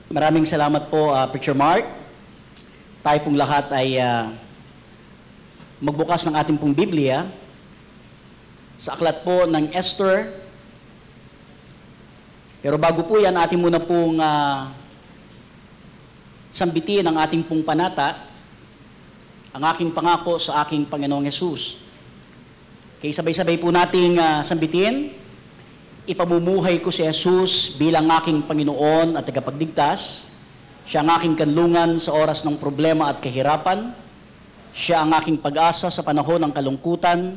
Maraming salamat po, Preacher Mark. Tayo pong lahat ay magbukas ng ating pong Biblia sa aklat po ng Esther. Pero bago po yan, atin muna pong sambitin ang ating pong panata, ang aking pangako sa aking Panginoong Hesus. Kaya sabay-sabay po nating sambitin, ipamumuhay ko si Jesus bilang aking Panginoon at tagapagligtas. Siya ang aking kanlungan sa oras ng problema at kahirapan. Siya ang aking pag-asa sa panahon ng kalungkutan.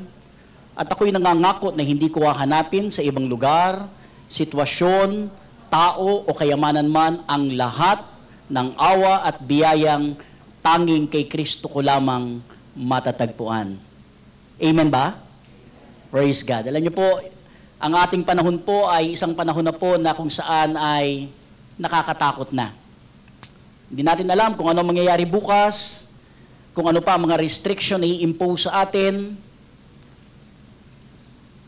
At ako'y nangangako na hindi ko hahanapin sa ibang lugar, sitwasyon, tao o kayamanan man ang lahat ng awa at biyayang tanging kay Kristo ko lamang matatagpuan. Amen ba? Praise God. Alam niyo po, ang ating panahon po ay isang panahon na po na kung saan ay nakakatakot na. Hindi natin alam kung ano mangyayari bukas, kung ano pa mga restriction na i-impose sa atin.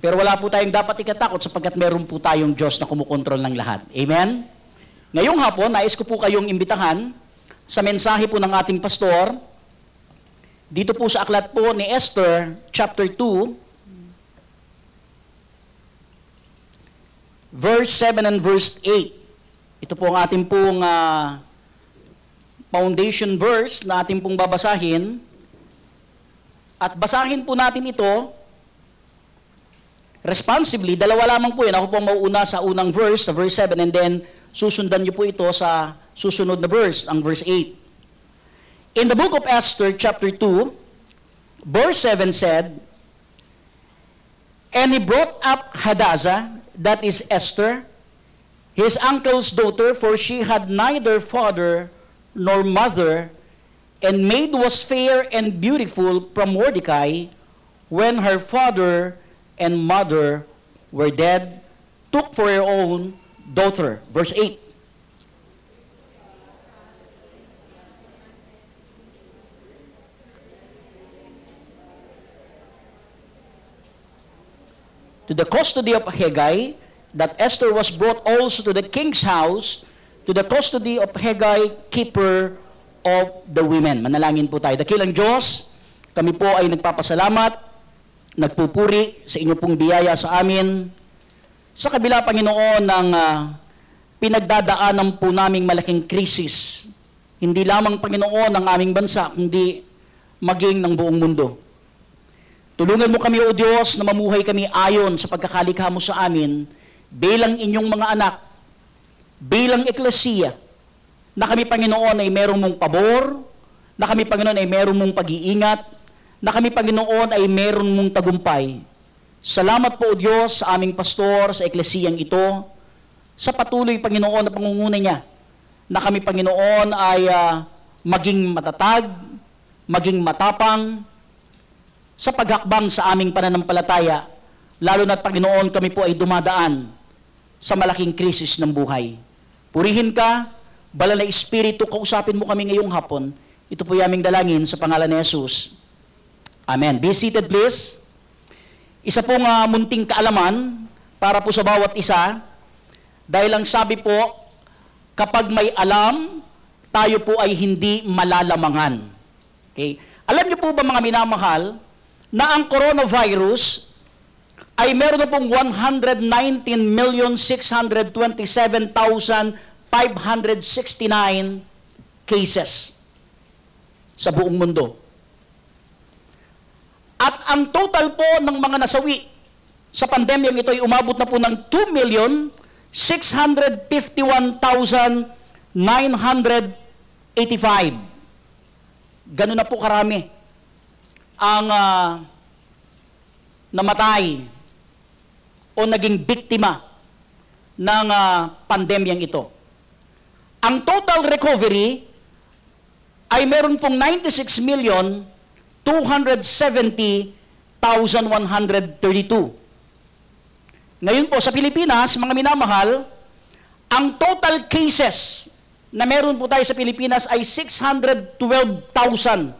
Pero wala po tayong dapat ikatakot sapagkat meron po tayong Diyos na kumukontrol ng lahat. Amen? Ngayong hapon, nais ko po kayong imbitahan sa mensahe po ng ating pastor, dito po sa aklat po ni Esther, chapter 2, verse 7 and verse 8. Ito po ang ating pong foundation verse na ating pong babasahin. At basahin po natin ito responsibly. Dalawa lamang po yan. Ako po mauuna sa unang verse, sa verse 7, and then susundan niyo po ito sa susunod na verse, ang verse 8. In the book of Esther, chapter 2, verse 7 said, "And he brought up Hadassah, that is Esther, his uncle's daughter, for she had neither father nor mother, and maid was fair and beautiful from Mordecai, when her father and mother were dead, took for her own daughter." Verse 8. To the custody of Hegai, that Esther was brought also to the king's house, to the custody of Hegai, keeper of the women. Manalangin po tayo. Dakilang Diyos, kami po ay nagpapasalamat, nagpupuri sa inyo pong biyaya sa amin. Sa kabila, Panginoon, ng pinagdadaanan po naming malaking krisis, hindi lamang, Panginoon, ng aming bansa, kundi maging ng buong mundo. Tulungan mo kami, O Diyos, na mamuhay kami ayon sa pagkakalikha mo sa amin bilang inyong mga anak, bilang eklesiya, na kami, Panginoon, ay merong mong pabor, na kami, Panginoon, ay merong mong pag-iingat, na kami, Panginoon, ay meron mong tagumpay. Salamat po, O Diyos, sa aming pastor, sa eklesiyang ito, sa patuloy, Panginoon, na pangunguna niya, na kami, Panginoon, ay maging matatag, maging matapang, sa paghakbang sa aming pananampalataya, lalo na, Panginoon, kami po ay dumadaan sa malaking krisis ng buhay. Purihin ka, Banal na Espiritu, kausapin mo kami ngayong hapon. Ito po yung aming dalangin sa pangalan ni Jesus. Amen. Be seated, please. Isa pong munting kaalaman para po sa bawat isa, dahil ang sabi po, kapag may alam, tayo po ay hindi malalamangan. Okay? Alam niyo po ba, mga minamahal, na ang coronavirus ay meron na pong 119,627,569 cases sa buong mundo. At ang total po ng mga nasawi sa pandemyang ito ay umabot na po ng 2,651,985. Ganun na po karami ang namatay o naging biktima ng pandemyang ito. Ang total recovery ay meron pong 96,270,132. Ngayon po sa Pilipinas, mga minamahal, ang total cases na meron po tayo sa Pilipinas ay 612,000.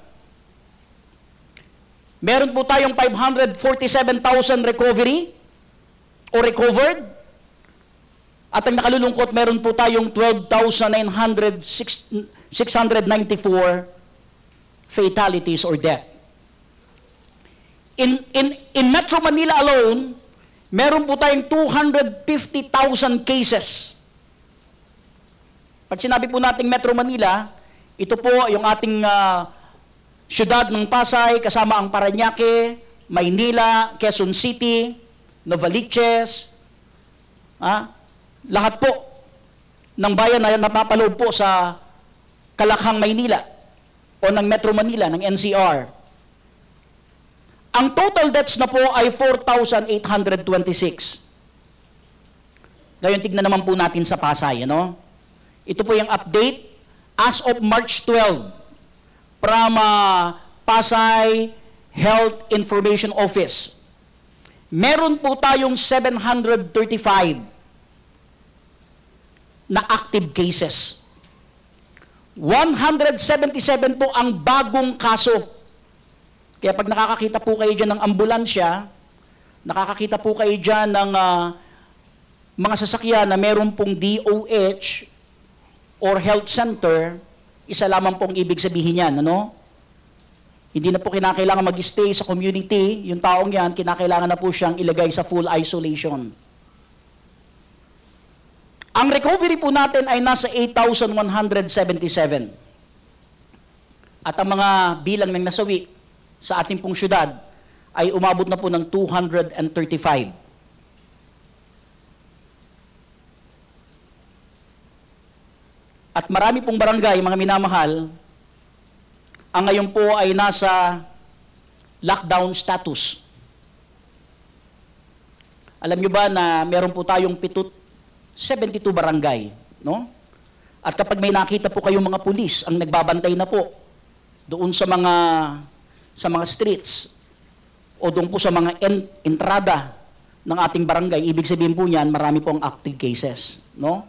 Meron po tayong 547,000 recovery o recovered. At ang nakalulungkot, meron po tayong 12,694 fatalities or death. In Metro Manila alone, meron po tayong 250,000 cases. Pag sinabi po nating Metro Manila, ito po yung ating syudad ng Pasay, kasama ang Parañaque, Maynila, Quezon City, Novaliches, lahat po ng bayan na napapaloob po sa Kalakhang, Maynila o ng Metro Manila, ng NCR. Ang total deaths na po ay 4,826. Ngayon, tignan naman po natin sa Pasay. Ano? Ito po yung update as of March 12 from Pasay Health Information Office. Meron po tayong 735 na active cases. 177 po ang bagong kaso. Kaya pag nakakakita po kayo dyan ng ambulansya, nakakakita po kayo dyan ng mga sasakyan na meron pong DOH or health center, isa lamang pong ibig sabihin yan, ano? Hindi na po kinakailangan mag-stay sa community, yung taong yan, kinakailangan na po siyang ilagay sa full isolation. Ang recovery po natin ay nasa 8,177. At ang mga bilang ng nasawi sa ating pong syudad ay umabot na po ng 235. At marami pong barangay, mga minamahal, ang ngayon po ay nasa lockdown status. Alam nyo ba na meron po tayong 72 barangay, no? At kapag may nakita po kayong mga pulis, ang nagbabantay na po doon sa mga streets o doon po sa mga entrada ng ating barangay, ibig sabihin po niyan, marami po ang active cases, no?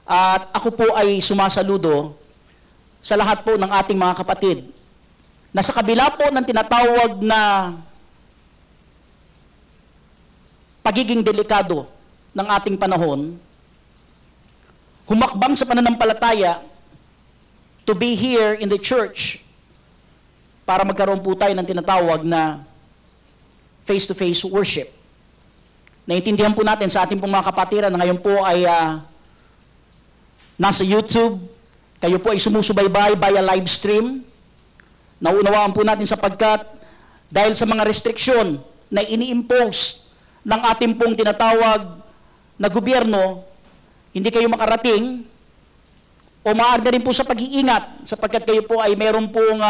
At ako po ay sumasaludo sa lahat po ng ating mga kapatid na sa kabila po ng tinatawag na pagiging delikado ng ating panahon, humakbang sa pananampalataya to be here in the church para magkaroon po tayo ng tinatawag na face-to-face worship. Naintindihan po natin sa ating pong mga kapatiran na ngayon po ay nasa YouTube, kayo po ay sumusubaybay via live stream. Naunawaan po natin sapagkat dahil sa mga restriksyon na ini-impose ng ating pong tinatawag na gobyerno, hindi kayo makarating o maaari na rin po sa pag-iingat sapagkat kayo po ay meron pong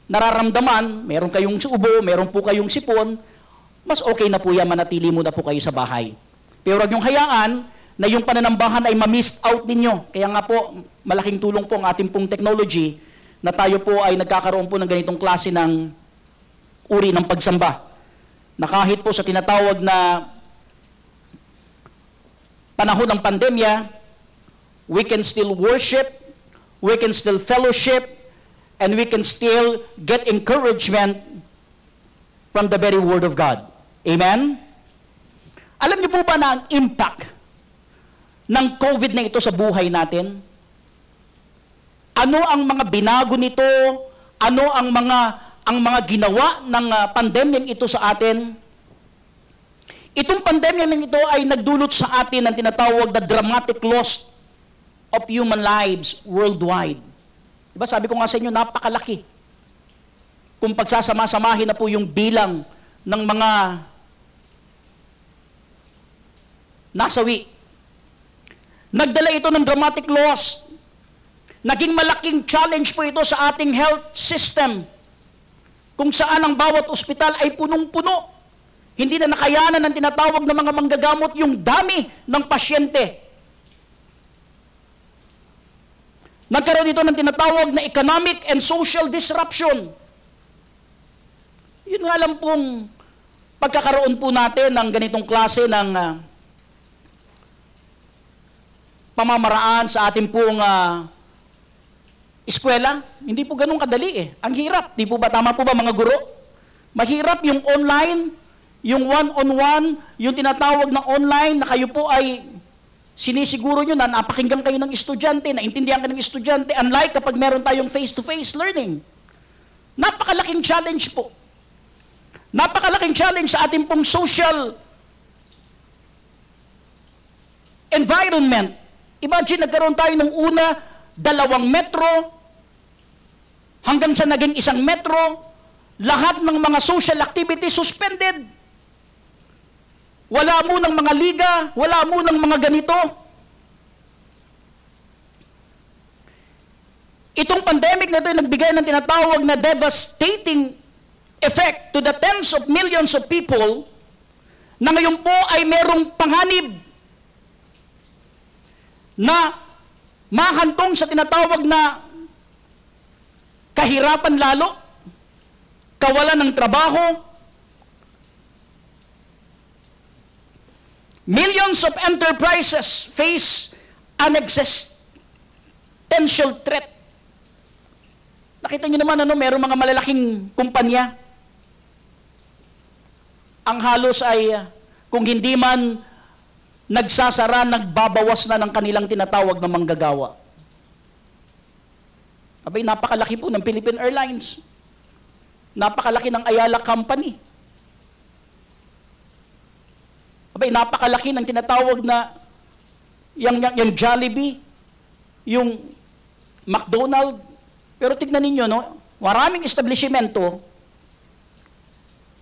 nararamdaman, meron kayong ubo, meron po kayong sipon, mas okay na po yan, manatili muna po kayo sa bahay. Pero huwag niyong hayaan na yung pananambahan ay ma-missed out ninyo. Kaya nga po, malaking tulong po ang ating pong technology na tayo po ay nagkakaroon po ng ganitong klase ng uri ng pagsamba. Na kahit po sa tinatawag na panahon ng pandemya, we can still worship, we can still fellowship, and we can still get encouragement from the very Word of God. Amen? Alam niyo po ba na ang impact ng COVID na ito sa buhay natin? Ano ang mga binago nito? Ano ang mga ginawa ng pandemyang ito sa atin? Itong pandemyang ito ay nagdulot sa atin ng tinatawag na dramatic loss of human lives worldwide. Diba sabi ko nga sa inyo, napakalaki. Kung pagsasama-samahin na po yung bilang ng mga nasawi. Nagdala ito ng dramatic loss. Naging malaking challenge po ito sa ating health system. Kung saan ang bawat ospital ay punong-puno. Hindi na nakayanan ng tinatawag na mga manggagamot yung dami ng pasyente. Nagkaroon ito ng tinatawag na economic and social disruption. Yun nga lang pong pagkakaroon po natin ng ganitong klase ng pamamaraan sa ating pong eskwela. Hindi po ganun kadali eh. Ang hirap. Di po ba, tama po ba mga guro? Mahirap yung online, yung one-on-one, yung tinatawag na online na kayo po ay Sinisiguro nyo na napakinggan kayo ng estudyante, naintindihan ka ng estudyante, unlike kapag meron tayong face-to-face learning. Napakalaking challenge po. Napakalaking challenge sa ating pong social environment. Imagine, nagkaroon tayo ng una, 2 metro, hanggang sa naging 1 metro, lahat ng mga social activities suspended. Wala munang mga liga, wala munang mga ganito. Itong pandemic na ito ay nagbigay ng tinatawag na devastating effect to the tens of millions of people na ngayon po ay merong panganib na mahantong sa tinatawag na kahirapan lalo, kawalan ng trabaho, millions of enterprises face an existential threat. Nakita niyo naman, merong mga malalaking kumpanya. Ang halos ay, kung hindi man nagsasara, nagbabawas na ng kanilang tinatawag na manggagawa. Abay, napakalaki po ng Philippine Airlines. Napakalaki ng Ayala Company. Abay, napakalaki ng tinatawag na yung Jollibee, yung McDonald's. Pero tignan ninyo, maraming establishmento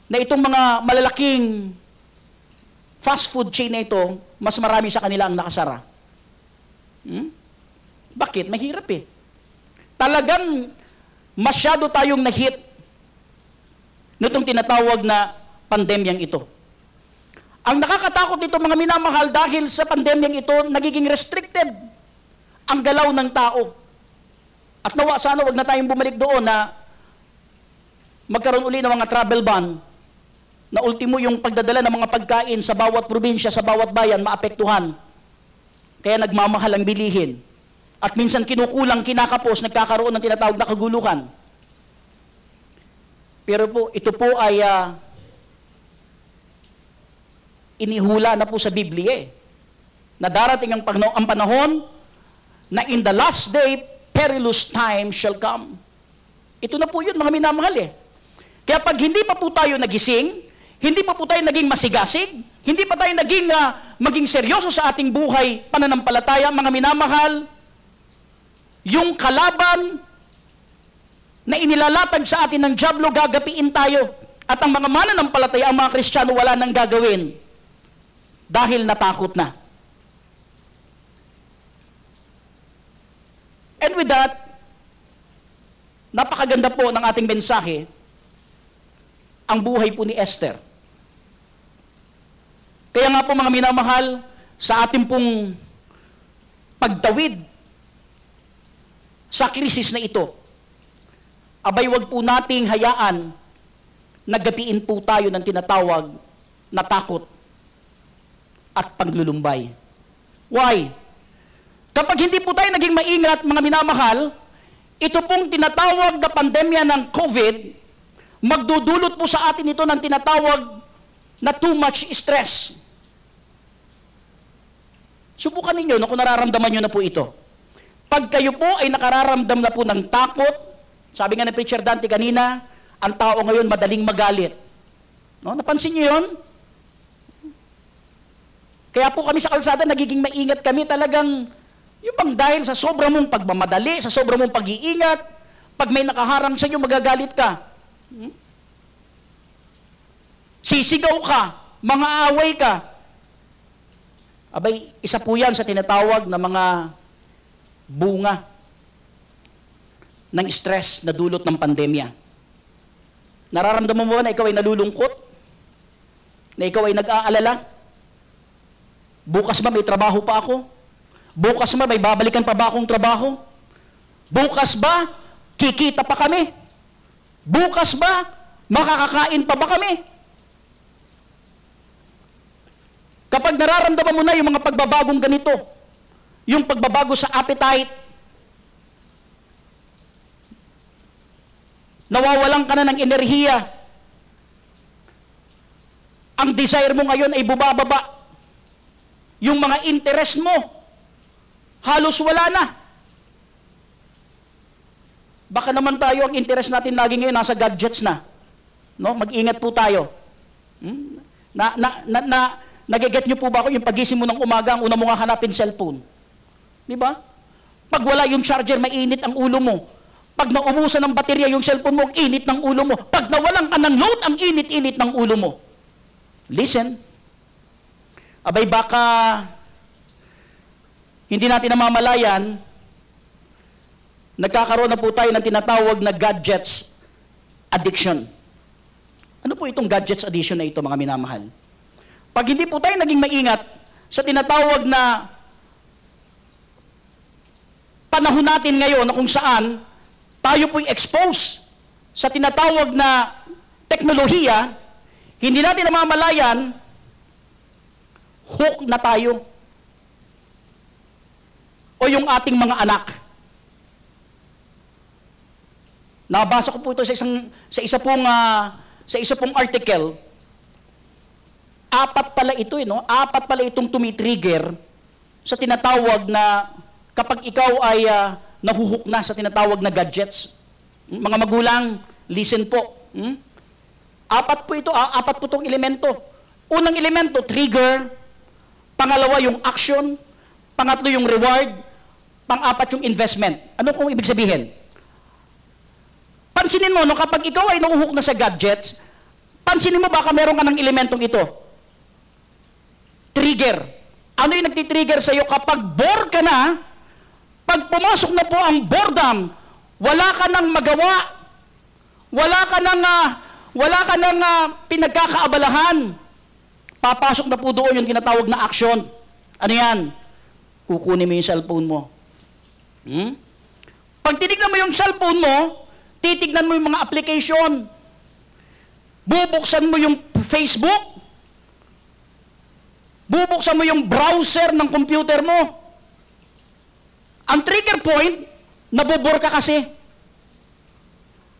na itong mga malalaking fast food chain na ito, mas marami sa kanila ang nakasara. Bakit? Mahirap eh. Talagang masyado tayong na-hit nitong tinatawag na pandemyang ito. Ang nakakatakot nito, mga minamahal, dahil sa pandemyang ito, nagiging restricted ang galaw ng tao. At nawa, sana wag na tayong bumalik doon na magkaroon uli ng mga travel ban na ultimo yung pagdadala ng mga pagkain sa bawat probinsya, sa bawat bayan, maapektuhan. Kaya nagmamahal ang bilihin. At minsan kinukulang, kinakapos, nagkakaroon ng tinatawag na kaguluhan. Pero po, ito po ay inihula na po sa Biblia na darating ang panahon na in the last day, perilous time shall come. Ito na po yun, mga minamahal Kaya pag hindi pa po tayo nagising, hindi pa po tayo naging masigasig, hindi pa tayo maging seryoso sa ating buhay, pananampalataya, mga minamahal, yung kalaban na inilalatag sa atin ng dyablo, gagapiin tayo. At ang mga mananampalataya, ang mga Kristiyano, wala nang gagawin dahil natakot na. And with that, napakaganda po ng ating mensahe, ang buhay po ni Esther. Kaya nga po, mga minamahal, sa ating pong pagtawid sa krisis na ito, abay, wag po nating hayaan na gapiin po tayo ng tinatawag na takot at paglulumbay. Why? Kapag hindi po tayo naging maingat, mga minamahal, ito pong tinatawag na pandemya ng COVID, magdudulot po sa atin ito ng tinatawag na too much stress. Subukan ninyo kung nararamdaman nyo na po ito. Pag kayo po ay nakararamdam na po ng takot, sabi nga ni Preacher Dante kanina, ang tao ngayon madaling magalit. Napansin nyo yun? Kaya po kami sa kalsada, nagiging maingat kami talagang. Yung bang dahil sa sobra mong pagmamadali, sa sobra mong pag-iingat, pag may nakaharang sa inyo, magagalit ka. Sisigaw ka, mga away ka. Abay, isa po yan sa tinatawag na mga bunga ng stress na dulot ng pandemya. Nararamdaman mo ba na ikaw ay nalulungkot? Na ikaw ay nag-aalala? Bukas ba may trabaho pa ako? Bukas ba may babalikan pa ba akong trabaho? Bukas ba kikita pa kami? Bukas ba makakakain pa ba kami? Kapag nararamdaman mo na yung mga pagbabagong ganito, yung pagbabago sa appetite, nawawalan ka na ng enerhiya, ang desire mo ngayon ay bumababa, Yung mga interest mo, halos wala na. Baka naman tayo, ang interest natin lagi ngayon, nasa gadgets na. No? Mag-ingat po tayo. Nagiget nyo po ba ako, yung pagising mo ng umaga, ang una mo nga hanapin cellphone. Di ba? Pag wala yung charger, mainit ang ulo mo. Pag naubusan ng baterya yung cellphone mo, ang init ng ulo mo. Pag nawalan ka ng load, ang init-init ng ulo mo. Listen. Abay baka hindi natin namamalayan, nagkakaroon na po tayo ng tinatawag na gadgets addiction. Ano po itong gadgets addiction na ito, mga minamahal? Pag hindi po tayo naging maingat sa tinatawag na panahon natin ngayon na kung saan tayo po'y expose sa tinatawag na teknolohiya, hindi natin namamalayan, hook na tayo. O yung ating mga anak. Nabasa ko po ito sa isa pong article. Apat pala ito, no? Apat pala itong tumitrigger sa tinatawag na kapag ikaw ay nahuhook na sa tinatawag na gadgets. Mga magulang, listen po. Apat po ito, apat po itong elemento. Unang elemento, trigger. Pangalawa, yung action. Pangatlo, yung reward. Pang-apat, yung investment. Ano kung ibig sabihin? Pansinin mo, no, kapag ikaw ay nahuhook na sa gadgets, pansinin mo baka meron ka ng elementong ito. Trigger. Ano yung nagtitrigger sa'yo kapag bore ka na, pag pumasok na po ang boredom, wala ka nang magawa, wala ka nang pinagkakaabalahan, papasok na po doon yung tinatawag na action. Ano yan? Kukunin mo yung cellphone mo. Pag titignan mo yung cellphone mo, titignan mo yung mga application, bubuksan mo yung Facebook, bubuksan mo yung browser ng computer mo. Ang trigger point, nabobore ka kasi.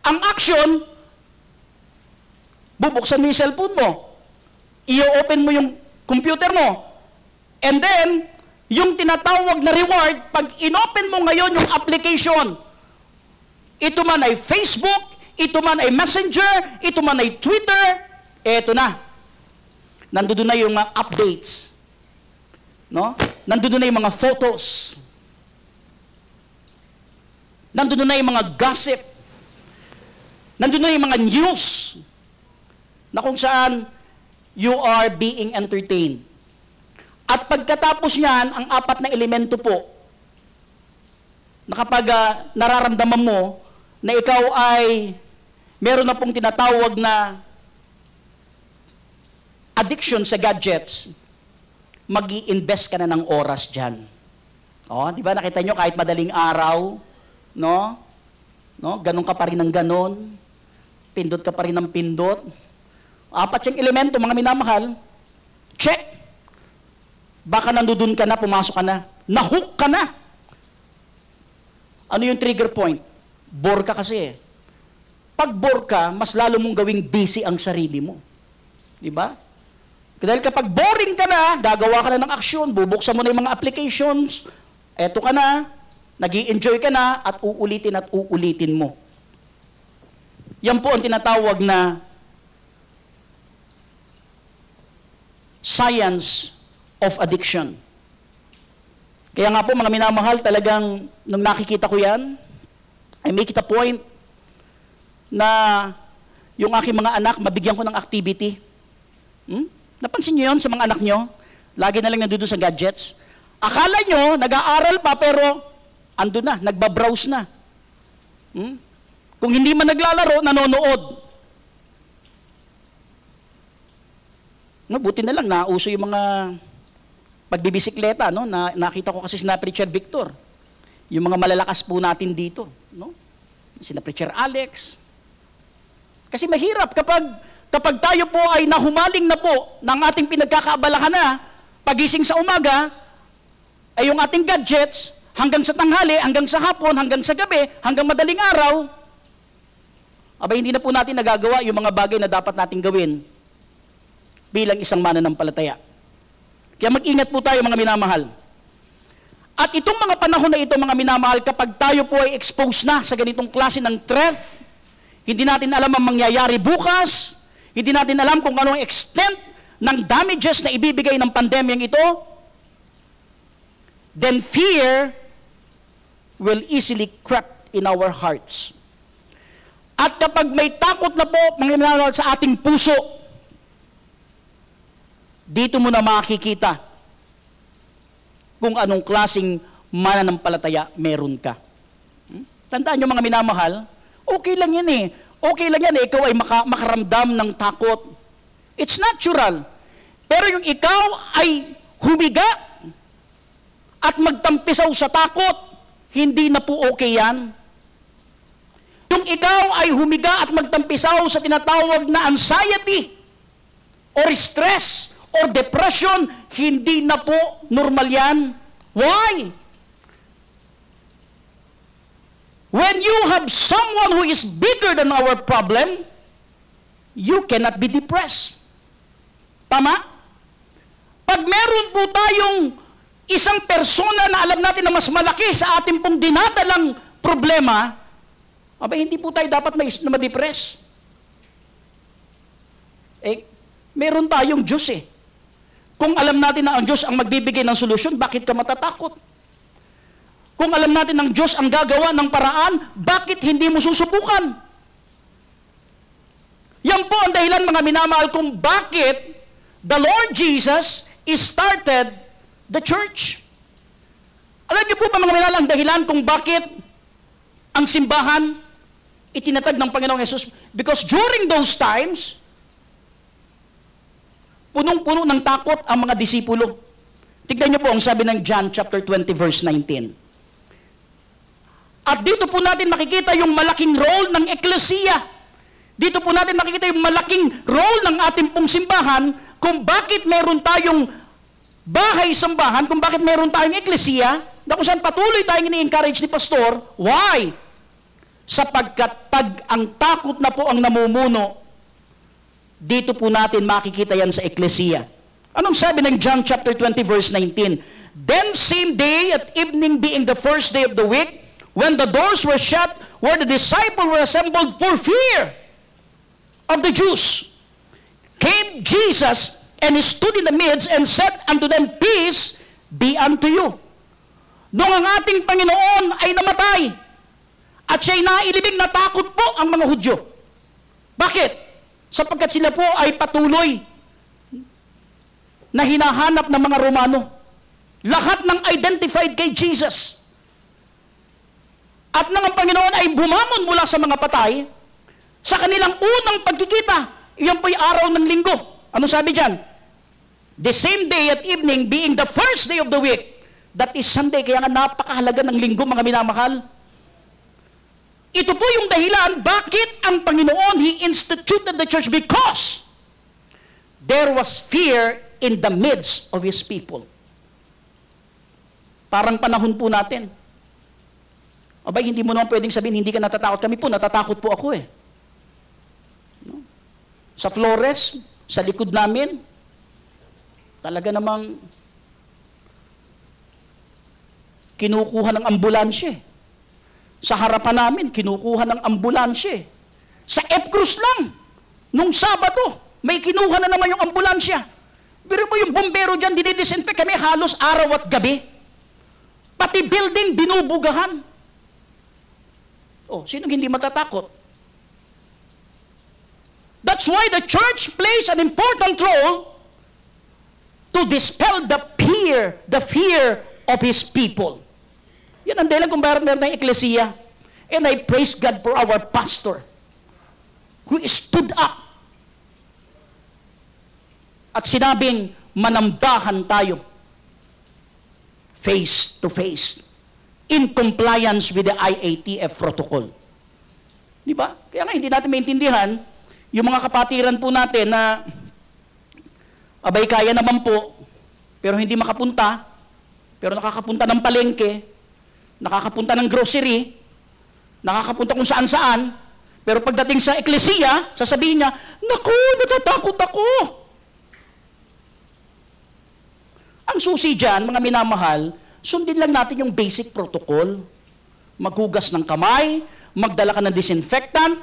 Ang action, bubuksan mo yung cellphone mo, i-open mo yung computer mo, and then, yung tinatawag na reward, pag in-open mo ngayon yung application, ito man ay Facebook, ito man ay Messenger, ito man ay Twitter, eto na. Nandoon na yung mga updates. No? Nandoon na yung mga photos. Nandoon na yung mga gossip. Nandoon na yung mga news na kung saan you are being entertained. At pagkatapos niyan, ang apat na elemento po, na kapag nararamdaman mo na ikaw ay meron na pong tinatawag na addiction sa gadgets, mag-i-invest ka na ng oras dyan. O, di ba nakita nyo kahit madaling araw, no? Ganon ka pa rin ng ganon, pindot ka pa rin ng pindot. Apat yung elemento, mga minamahal, check. Baka nandudun ka na, pumasok ka na, nahook ka na. Ano yung trigger point? Bore ka kasi. Pag bore ka, mas lalo mong gawing busy ang sarili mo. Di ba? Dahil kapag boring ka na, gagawa ka na ng aksyon, bubuksan mo na yung mga applications, eto ka na, nag-i-enjoy ka na, at uulitin mo. Yan po ang tinatawag na science of addiction. Kaya nga po, mga minamahal, talagang nung nakikita ko yan, I make it a point na yung aking mga anak, mabigyan ko ng activity. Napansin niyo yun sa mga anak nyo? Lagi na lang nandoon sa gadgets. Akala nyo, nag-aaral pa, pero ando na, nagbabrowse na. Kung hindi man naglalaro, nanonood. Buti na lang, nauso yung mga pagbibisikleta, no? Nakita ko kasi sina Preacher Victor. Yung mga malalakas po natin dito, no? Sina Preacher Alex. Kasi mahirap kapag tayo po ay nahumaling na po ng ating pinagkakaabalahan na, pagising sa umaga, ay yung ating gadgets, hanggang sa tanghali, hanggang sa hapon, hanggang sa gabi, hanggang madaling araw, abay hindi na po natin nagagawa yung mga bagay na dapat nating gawin bilang isang mananampalataya. Kaya mag-ingat po tayo mga minamahal. At itong mga panahon na ito mga minamahal, kapag tayo po ay exposed na sa ganitong klase ng threat, hindi natin alam ang mangyayari bukas, hindi natin alam kung anong extent ng damages na ibibigay ng pandemyang ito, then fear will easily creep in our hearts. At kapag may takot na po mga minamahal sa ating puso, dito mo na makikita kung anong klaseng mananampalataya meron ka. Tandaan nyo mga minamahal, okay lang yan eh. Okay lang yan eh, ikaw ay makaramdam ng takot. It's natural. Pero yung ikaw ay humiga at magtampisaw sa takot, hindi na po okay yan. Yung ikaw ay humiga at magtampisaw sa tinatawag na anxiety or stress or depression, hindi na po normal yan. Why? When you have someone who is bigger than our problem, you cannot be depressed. Tama? Pag meron po tayong isang persona na alam natin na mas malaki sa ating pong dinadalang problema, abay, hindi po tayo dapat na ma-depress. Meron tayong Diyos eh. Kung alam natin na ang Diyos ang magbibigay ng solusyon, bakit ka matatakot? Kung alam natin ang Diyos ang gagawa ng paraan, bakit hindi mo susubukan? Yan po ang dahilan mga minamahal kung bakit the Lord Jesus started the church. Alam niyo po ba mga minamahal ang dahilan kung bakit ang simbahan itinatag ng Panginoong Yesus? Because during those times, punong-puno ng takot ang mga disipulo. Tignan niyo po ang sabi ng John chapter 20 verse 19. At dito po natin makikita yung malaking role ng eklesiya. Dito po natin makikita yung malaking role ng ating pong simbahan kung bakit meron tayong bahay-sambahan, kung bakit meron tayong eklesiya, na kung saan patuloy tayong ini-encourage ni Pastor. Why? Sapagkat pag ang takot na po ang namumuno, dito po natin makikita yan sa eklesiya. Anong sabi ng John chapter 20 verse 19? Then same day at evening being the first day of the week, when the doors were shut, where the disciples were assembled for fear of the Jews, came Jesus and he stood in the midst and said unto them, Peace be unto you. Nung ang ating Panginoon ay namatay, at siya'y nailibing, natakot po ang mga Hudyo. Bakit? Sapagkat sila po ay patuloy na hinahanap ng mga Romano. Lahat ng identified kay Jesus. At nang ang Panginoon ay bumamon mula sa mga patay, sa kanilang unang pagkikita, iyan po'y araw ng linggo. Ano sabi dyan? The same day at evening being the first day of the week. That is Sunday, kaya nga napakahalaga ng linggo mga minamahal. Ito po yung dahilan bakit ang Panginoon, He instituted the church, because there was fear in the midst of His people. Parang panahon po natin. Abay, hindi mo naman pwedeng sabihin, hindi ka natatakot. Kami po, natatakot po ako eh. No? Sa Flores, sa likod namin, talaga namang kinukuha ng ambulansya. Sa harapan namin, kinukuha ng ambulansya. Sa F-Cruz lang, nung Sabado, may kinuha na naman yung ambulansya. Pero mo yung bombero dyan, dinidisinfect kami halos araw at gabi. Pati building, binubugahan. Oh, sinong hindi matatakot? That's why the church plays an important role to dispel the fear of His people. Yan ang dahilan kung bakit meron ng eklesiya. And I praise God for our pastor who stood up at sinabing manambahan tayo face to face in compliance with the IATF protocol. Di ba? Kaya nga hindi natin maintindihan yung mga kapatiran po natin na abay kaya naman po pero hindi makapunta, pero nakakapunta ng palengke, nakakapunta ng grocery, nakakapunta kung saan-saan, pero pagdating sa eklesiya, sasabihin niya, naku, natatakot ako. Ang susi dyan, mga minamahal, sundin lang natin yung basic protocol. Maghugas ng kamay, magdala ka ng disinfectant,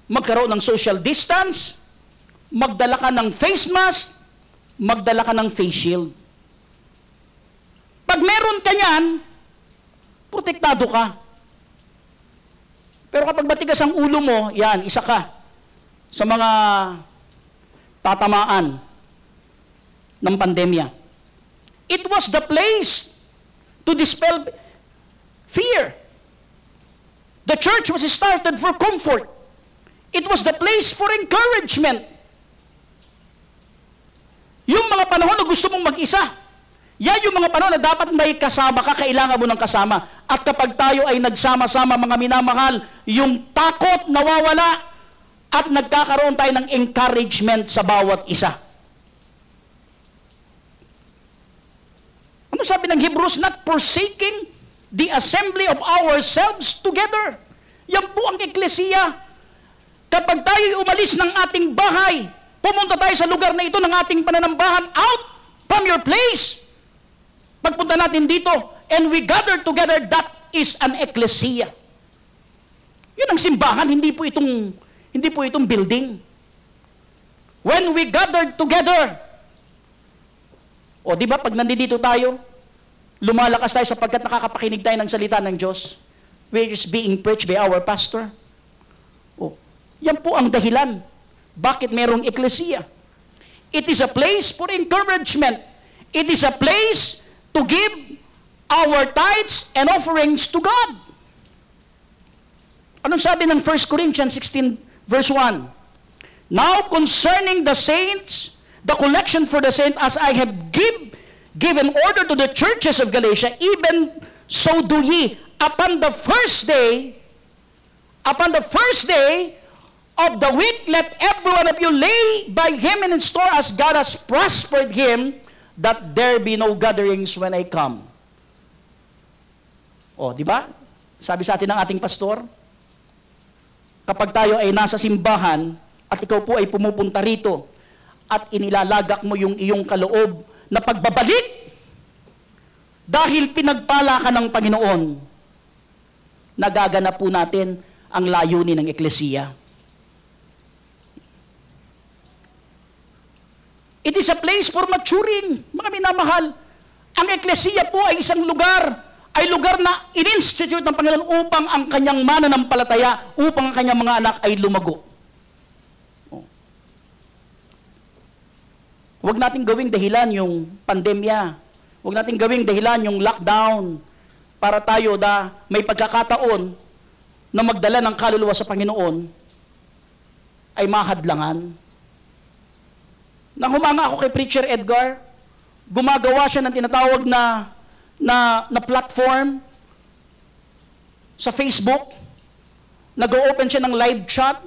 magkaroon ng social distance, magdala ka ng face mask, magdala ka ng face shield. Pag meron ka niyan, protektado ka. Pero kapag matigas ang ulo mo, yan, isa ka sa mga tatamaan ng pandemya. It was the place to dispel fear. The church was started for comfort. It was the place for encouragement. Yung mga panahon na gusto mong mag-isa, yan yung mga panahon na dapat may kasama ka, kailangan mo ng kasama. At kapag tayo ay nagsama-sama, mga minamahal, yung takot nawawala at nagkakaroon tayo ng encouragement sa bawat isa. Ano sabi ng Hebrews? Not forsaking the assembly of ourselves together. Yan po ang eklesiya. Kapag tayo umalis ng ating bahay, pumunta tayo sa lugar na ito ng ating pananambahan, out from your place. Pagpunta natin dito, and we gather together, that is an ecclesia. Yun ang simbahan, hindi po itong building. When we gathered together, o di ba pag nandito tayo, lumalakas tayo sapagkat nakakapakinig tayo ng salita ng Diyos, which is being preached by our pastor. O, yan po ang dahilan. Bakit merong eklesiya? It is a place for encouragement. It is a place to give our tithes and offerings to God. Anong sabi ng 1 Corinthians 16 verse 1? Now concerning the saints, the collection for the saints, as I have given order to the churches of Galatia, even so do ye. Upon the first day of the week, let every one of you lay by him in store as God has prospered him, that there be no gatherings when I come. O, di ba? Sabi sa atin ng ating pastor, kapag tayo ay nasa simbahan, at ikaw po ay pumupunta rito, at inilalagak mo yung iyong kaloob na pagbabalik, dahil pinagpala ka ng Panginoon, nagaganap po natin ang layunin ng eklesiya. It is a place for maturing, mga minamahal. Ang eklesiya po ay isang lugar, ay lugar na in-institute ng Panginoon upang ang kanyang mananampalataya, upang ang kanyang mga anak ay lumago. Huwag natin gawing dahilan yung pandemya. Huwag natin gawing dahilan yung lockdown para tayo na may pagkakataon na magdala ng kaluluwa sa Panginoon ay mahadlangan. Nang humanga ako kay Preacher Edgar, gumagawa siya ng tinatawag na platform sa Facebook. Nag-o-open siya ng live chat.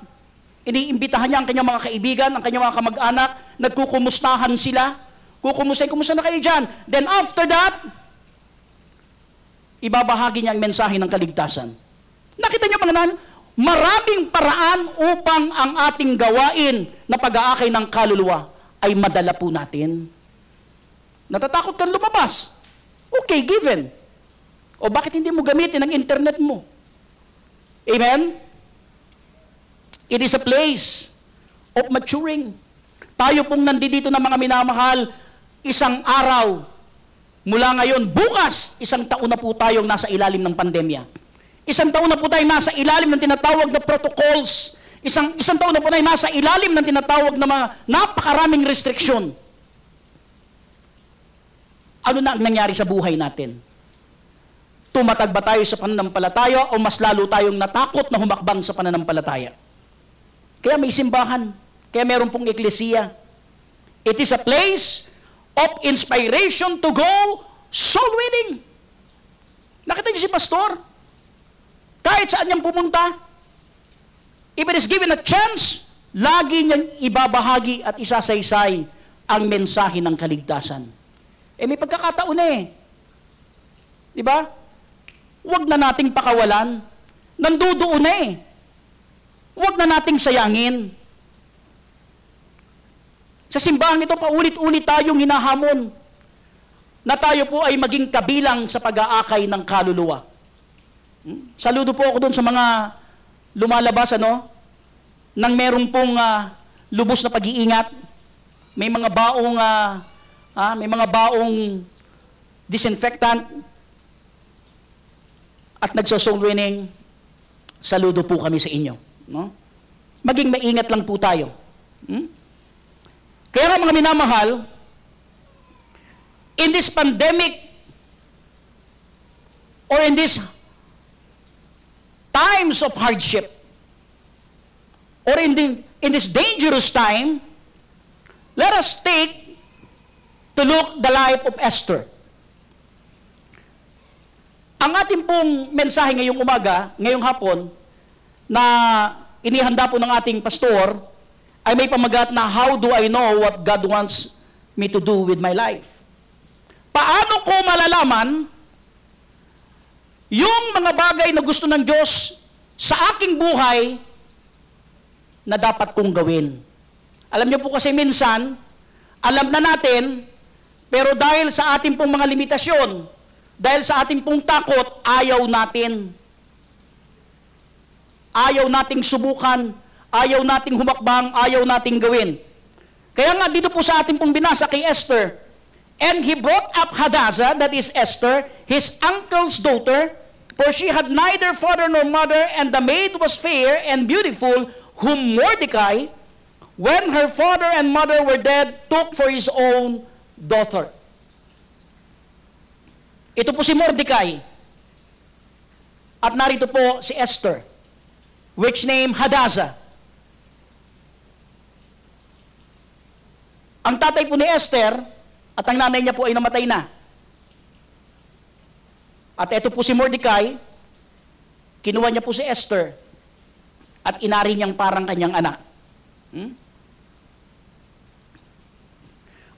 Iniimbitahan niya ang kanyang mga kaibigan, ang kanyang mga kamag-anak, nagkukumustahan sila. Kumusta na kayo dyan? Then after that, ibabahagi niya ang mensahe ng kaligtasan. Nakita niyo mga nan, maraming paraan upang ang ating gawain na pag-aakay ng kaluluwa ay madala po natin. Natatakot kang lumabas. Okay, given. O bakit hindi mo gamitin ang internet mo? Amen? It is a place of maturing. Tayo pong nandito na mga minamahal, isang araw, mula ngayon, bukas, isang taon na po tayong nasa ilalim ng pandemya. Isang taon na po tayong nasa ilalim ng tinatawag na protocols. Isang taon na po tayong nasa ilalim ng tinatawag na mga napakaraming restriksyon. Ano na ang nangyari sa buhay natin? Tumatag ba tayo sa pananampalataya o mas lalo tayong natakot na humakbang sa pananampalataya? Kaya may simbahan. Kaya meron pong eklesiya. It is a place of inspiration to go soul winning. Nakita niyo si pastor? Kahit saan niyang pumunta, if it is given a chance, lagi niyang ibabahagi at isasaysay ang mensahe ng kaligtasan. May pagkakataon Di ba? Huwag na nating pakawalan. Nandudoon Huwag na nating sayangin. Sa simbahan ito, paulit-ulit tayong hinahamon. na tayo po ay maging kabilang sa pag-aakay ng kaluluwa. Saludo po ako doon sa mga lumalabas, nang merong pong lubos na pag-iingat. May mga baong disinfectant at nagso-soul winning. Saludo po kami sa inyo. No? Maging maingat lang po tayo. Kaya nga mga minamahal, in this pandemic or in this times of hardship or in this dangerous time, let us take to look the life of Esther. Ang ating pong mensahe ngayong umaga, ngayong hapon, na inihanda po ng ating pastor, ay may pamagat na, how do I know what God wants me to do with my life? Paano ko malalaman yung mga bagay na gusto ng Diyos sa aking buhay na dapat kong gawin? Alam niyo po kasi minsan, alam na natin, pero dahil sa ating pong mga limitasyon, dahil sa ating pong takot, ayaw natin. Ayaw nating subukan, ayaw nating humakbang, ayaw nating gawin. Kaya nga dito po sa ating pong binasa kay Esther, and he brought up Hadassah, that is Esther, his uncle's daughter, for she had neither father nor mother, and the maid was fair and beautiful, whom Mordecai, when her father and mother were dead, took for his own daughter. Ito po si Mordecai. At narito po si Esther, which name Hadassah. Ang tatay po ni Esther, at ang nanay niya po ay namatay na. At ito po si Mordecai, kinuha niya po si Esther, at inari niyang parang kanyang anak.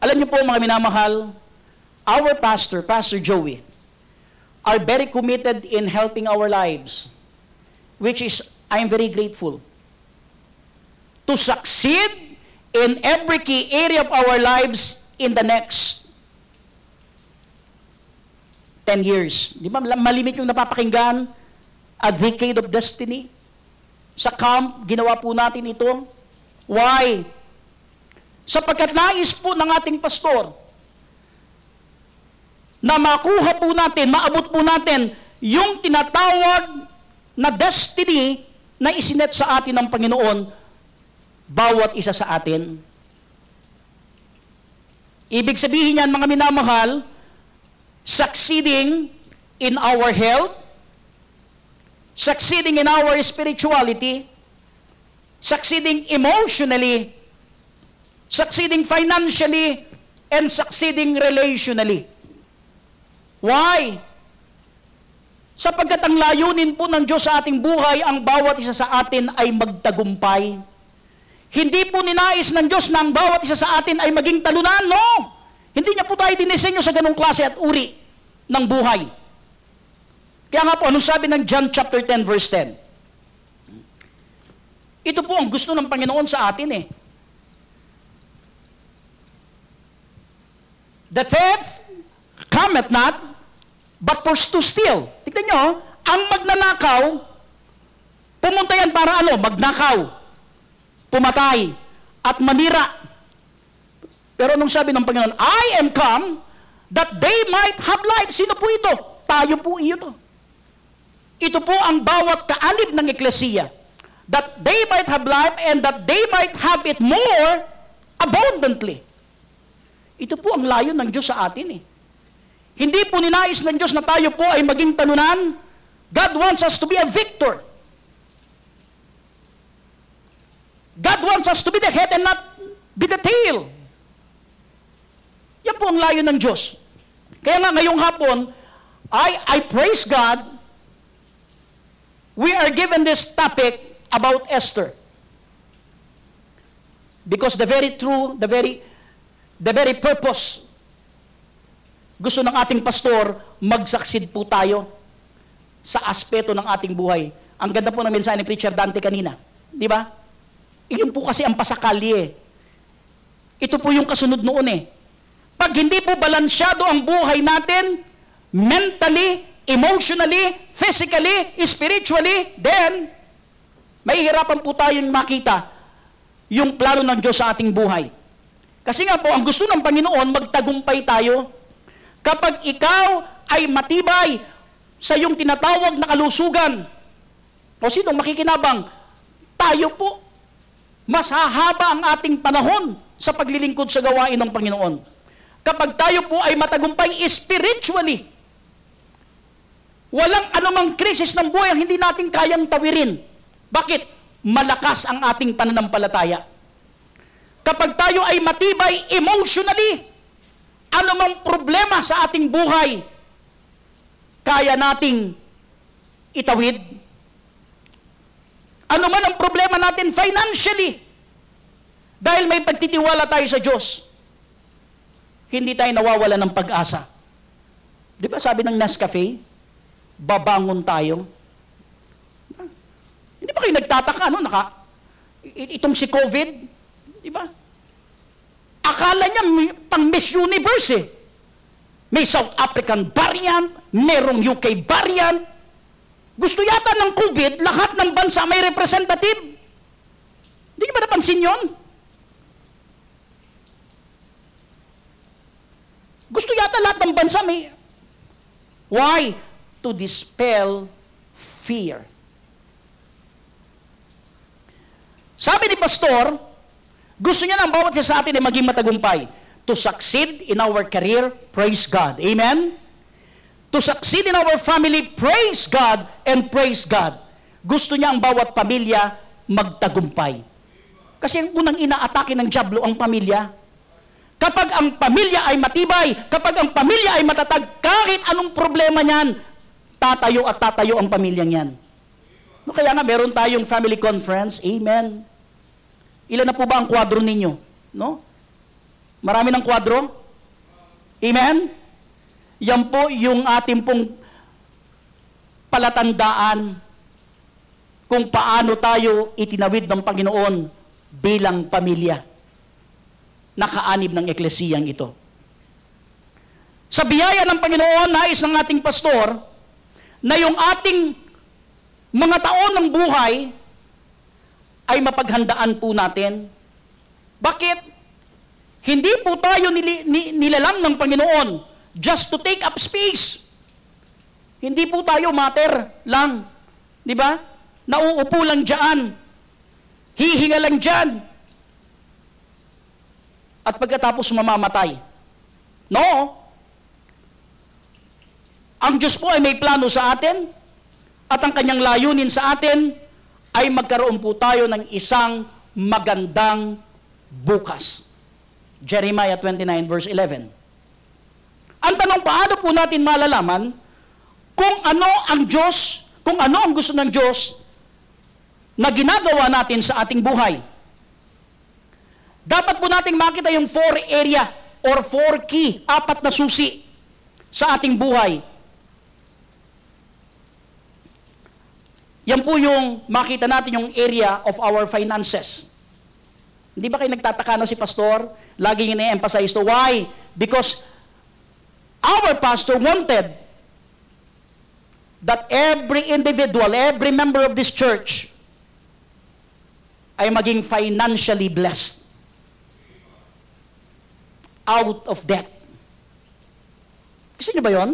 Alam niyo po mga minamahal, our pastor, Pastor Joey, are very committed in helping our lives, which is, I'm very grateful, to succeed in every key area of our lives in the next 10 years. Di ba malimit yung napapakinggan? A decade of destiny. Sa camp, ginawa po natin ito. Why? Sapagkat nais po ng ating pastor na makuha po natin, maabot po natin yung tinatawag na destiny na isinet sa atin ng Panginoon, bawat isa sa atin. Ibig sabihin yan, mga minamahal, succeeding in our health, succeeding in our spirituality, succeeding emotionally, succeeding financially, and succeeding relationally. Why? Sapagkat ang layunin po ng Diyos sa ating buhay, ang bawat isa sa atin ay magtagumpay. Hindi po ninais ng Diyos na ang bawat isa sa atin ay maging talunan, no! Hindi niya po tayo dinisenyo sa ganong klase at uri ng buhay. Kaya nga po, anong sabi ng John chapter 10 verse 10? Ito po ang gusto ng Panginoon sa atin eh. The thief cometh not, but for to steal. Tignan nyo, ang magnanakaw, pumunta yan para ano? Magnakaw, pumatay, at manira. Pero nung sabi ng Panginoon, I am come that they might have life. Sino po ito? Tayo po ito. Ito po ang bawat kaanib ng eklesiya. That they might have life and that they might have it more abundantly. Ito po ang layon ng Diyos sa atin eh. Hindi po ninais ng Diyos na tayo po ay maging talunan. God wants us to be a victor. God wants us to be the head and not be the tail. Yan po ang layon ng Diyos. Kaya nga ngayong hapon, I praise God, we are given this topic about Esther. Because the very true, the very purpose, gusto ng ating pastor, mag-succeed po tayo sa aspeto ng ating buhay. Ang ganda po ng mensahe ni Preacher Dante kanina. Di ba? Iyon po kasi ang pasakali eh. Ito po yung kasunod noon eh. Pag hindi po balansyado ang buhay natin, mentally, emotionally, physically, spiritually, then, mahihirapan po tayong makita yung plano ng Diyos sa ating buhay. Kasi nga po, ang gusto ng Panginoon, magtagumpay tayo. Kapag ikaw ay matibay sa iyong tinatawag na kalusugan, o sinong makikinabang, tayo po, mas hahaba ang ating panahon sa paglilingkod sa gawain ng Panginoon. Kapag tayo po ay matagumpay spiritually, walang anumang krisis ng buhay ang hindi natin kayang tawirin. Bakit? Malakas ang ating pananampalataya. Kapag tayo ay matibay emotionally, anumang problema sa ating buhay, kaya nating itawid. Ano man ang problema natin financially, dahil may pagtitiwala tayo sa Diyos, hindi tayo nawawala ng pag-asa. Di ba sabi ng Nescafe, babangon tayo? Hindi ba kayo nagtataka, itong si COVID, di ba? Akala niya pang Miss Universe eh. May South African variant, merong UK variant. Gusto yata ng COVID, lahat ng bansa may representative. Hindi niyo ba napansin yun? Gusto yata lahat ng bansa may... Why? To dispel fear. Sabi ni Pastor, gusto niya ng bawat isa sa atin ay maging matagumpay. To succeed in our career, praise God. Amen? To succeed in our family, praise God and praise God. Gusto niya ang bawat pamilya magtagumpay. Kasi ang unang inaatake ng dyablo ang pamilya. Kapag ang pamilya ay matibay, kapag ang pamilya ay matatag, kahit anong problema niyan, tatayo at tatayo ang pamilyang yan. No, kaya nga meron tayong family conference. Amen. Ilan na po ba ang kwadro ninyo? No? Marami ng kwadro? Amen? Yan po yung ating pong palatandaan kung paano tayo itinawid ng Panginoon bilang pamilya. Nakaanib ng eklesiyang ito. Sa biyaya ng Panginoon, nais ng ating pastor na yung ating mga taon ng buhay ay mapaghandaan po natin. Bakit? Hindi po tayo nilalang ng Panginoon just to take up space. Hindi po tayo matter lang. Di ba? Nauupo lang dyan. Hihinga lang dyan. At pagkatapos mamamatay. No. Ang Diyos po ay may plano sa atin at ang kanyang layunin sa atin ay magkaroon po tayo ng isang magandang bukas. Jeremiah 29 verse 11. Ang tanong, paano po natin malalaman kung ano ang Diyos, kung ano ang gusto ng Diyos na ginagawa natin sa ating buhay? Dapat po nating makita yung 4 area or 4 key, 4 na susi sa ating buhay. Yan po yung makita natin yung area of our finances. Hindi ba kayo nagtataka na si Pastor? Laging ina-emphasize to. Why? Because our pastor wanted that every individual, every member of this church ay maging financially blessed. Out of debt. Gusto niyo ba yun?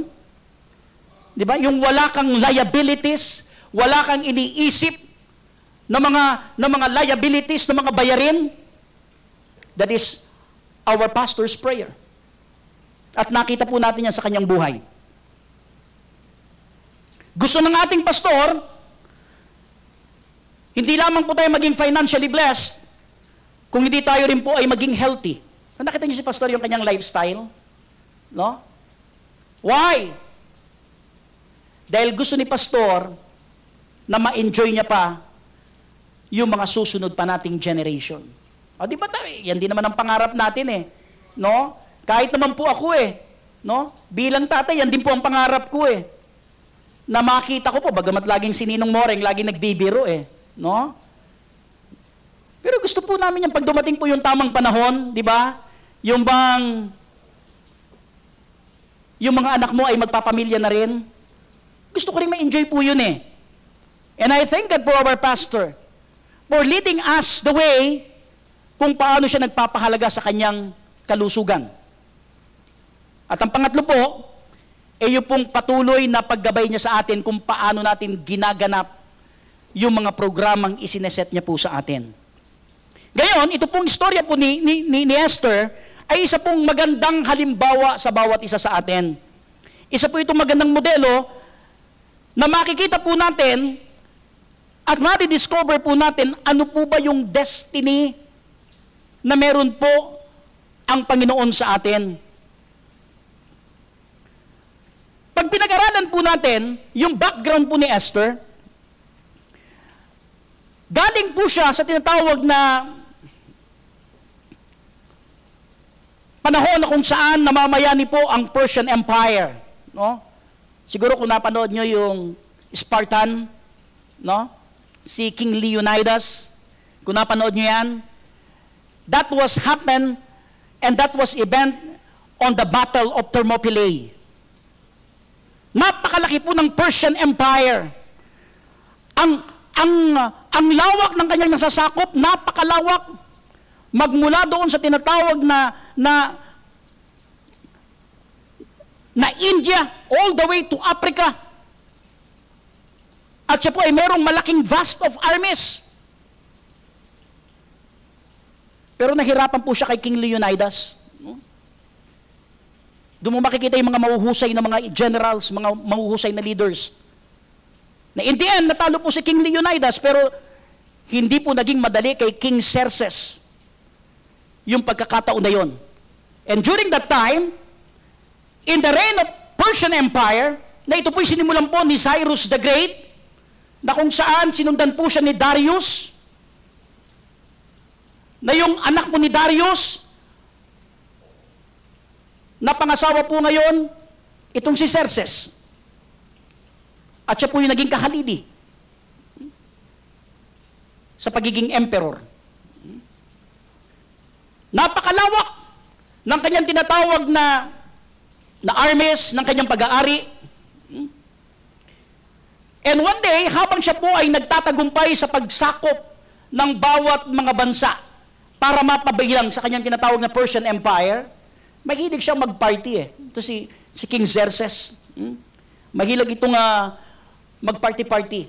Di ba? Yung wala kang liabilities, wala kang iniisip na mga liabilities, na mga bayarin. That is our pastor's prayer. At nakita po natin yan sa kanyang buhay. Gusto ng ating pastor, hindi lamang po tayo maging financially blessed, kung hindi tayo rin po ay maging healthy. Nakita niyo si pastor yung kanyang lifestyle? No? Why? Dahil gusto ni pastor na ma-enjoy niya pa yung mga susunod pa nating generation. O di ba tayo? Yan din naman ang pangarap natin eh. No? Kahit naman po ako eh. No? Bilang tatay, yan din po ang pangarap ko eh. Na makita ko po, bagamat laging sininong moreng, laging nagbibiro eh. No? Pero gusto po namin yung pag dumating po yung tamang panahon, di ba? Yung bang yung mga anak mo ay magpapamilya na rin. Gusto ko rin ma-enjoy po yun eh. And I thank God for our pastor for leading us the way kung paano siya nagpapahalaga sa kanyang kalusugan. At ang pangatlo po, ay yung pong patuloy na paggabay niya sa atin kung paano natin ginaganap yung mga programang isineset niya po sa atin. Ngayon, ito pong istorya po ni Esther ay isa pong magandang halimbawa sa bawat isa sa atin. Isa po itong magandang modelo na makikita po natin at ma-discover po natin ano po ba yung destiny na meron po ang Panginoon sa atin. Pag pinag-aralan po natin yung background po ni Esther, galing po siya sa tinatawag na panahon na kung saan namamayani po ang Persian Empire. No? Siguro kung napanood nyo yung Spartan, no? Si King Leonidas, kung napanood nyo yan, that was happened and that was event on the Battle of Thermopylae. Napakalaki po ng Persian Empire. Ang lawak ng kanyang nasasakop, napakalawak. Magmula doon sa tinatawag na India, all the way to Africa. At siya po ay merong malaking vast of armies. Pero nahirapan po siya kay King Leonidas. Doon mo makikita yung mga mahuhusay na mga generals, mga mahuhusay na leaders. Na in the end, natalo po si King Leonidas, pero hindi po naging madali kay King Xerxes yung pagkakataon na yon. And during that time, in the reign of Persian Empire, na ito po'y sinimulan po ni Cyrus the Great, na kung saan sinundan po siya ni Darius, na yung anak po ni Darius, na pangasawa po ngayon, itong si Xerxes. At siya po yung naging kahalili sa pagiging emperor. Napakalawak ng kanyang tinatawag na armies, ng kanyang pag-aari. And one day, habang siya po ay nagtatagumpay sa pagsakop ng bawat mga bansa para mapabilang sa kanyang tinatawag na Persian Empire, mahilig siyang mag-party eh. Ito si King Xerxes. Mahilig itong mag-party-party.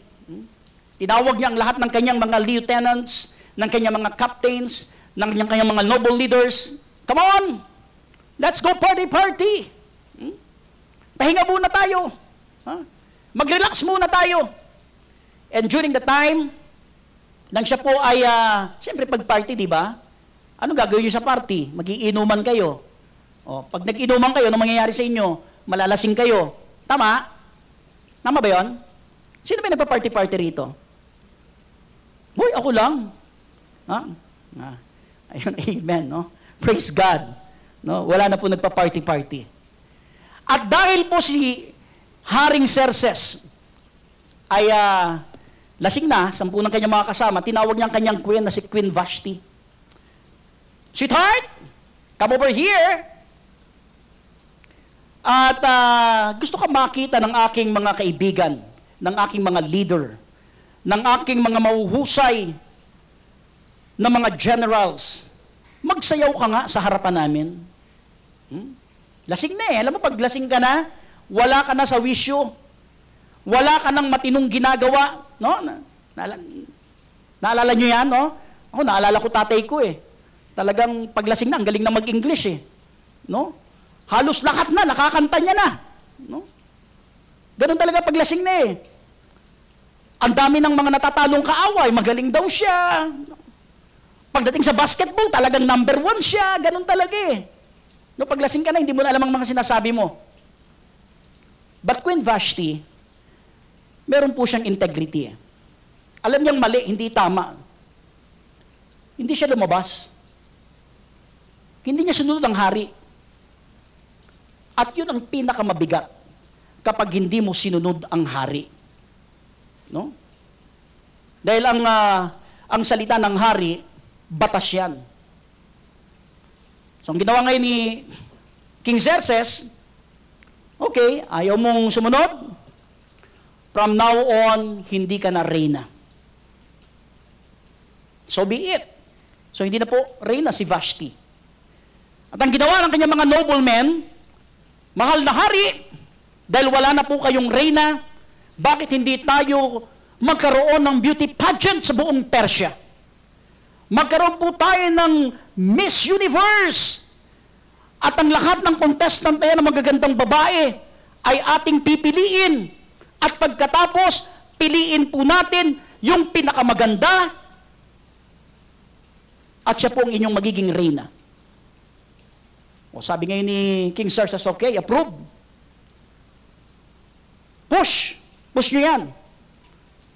Tinawag niya ang lahat ng kanyang mga lieutenants, ng kanyang mga captains, ng kanyang mga noble leaders. Come on! Let's go party-party! Pahinga muna tayo. Mag-relax muna tayo. And during the time, nang siya po ay, siyempre pag-party, di ba? Ano gagawin niyo sa party? Mag-iinuman kayo. O, pag nag-inuman kayo, ano mangyayari sa inyo? Malalasing kayo. Tama? Tama ba yun? Sino ba nagpa-party-party rito? Hoy, ako lang. Ayun, amen, no? Praise God. No? Wala na po nagpa-party-party. At dahil po si Haring Xerxes ay lasing na, 10 ng kanyang mga kasama, tinawag niya ang kanyang queen na si Queen Vashti. Sweetheart, come over here. At gusto ka makita ng aking mga kaibigan, ng aking mga leader, ng aking mga mahuhusay na mga generals. Magsayaw ka nga sa harapan namin. Lasing na eh. Alam mo, pag lasing ka na, wala ka na sa wisyo. Wala ka nang matinong ginagawa. No? Naalala nyo yan, no? Ako, naalala ko tatay ko eh. Talagang paglasing na, ang galing na mag-English eh. No? Halos lahat na, nakakanta niya na. No? Ganun talaga paglasing na eh. Ang dami ng mga natatalong kaaway, magaling daw siya. Pagdating sa basketball, talagang number 1 siya. Ganun talaga eh. No, paglasing ka na, hindi mo na alam ang mga sinasabi mo. But Queen Vashti, meron po siyang integrity. Alam niyang mali, hindi tama. Hindi siya lumabas. Hindi niya sunod ang hari. At yun ang pinakamabigat kapag hindi mo sinunod ang hari. No? Dahil ang salita ng hari, batas yan. So, ang ginawa ngayon ni King Xerxes, Okay, ayaw mong sumunod? From now on, hindi ka na reyna. So be it. So hindi na po reyna si Vashti. At ang ginawa ng kanyang mga noblemen, mahal na hari, dahil wala na po kayong reyna, bakit hindi tayo magkaroon ng beauty pageant sa buong Persia? Magkaroon po tayo ng Miss Universe. At ang lahat ng contestant na yan ng magagandang babae ay ating pipiliin. At pagkatapos, piliin po natin yung pinakamaganda at siya po ang inyong magiging reyna. O sabi ngayon ni King Xerxes, okay, approve. Push nyo yan.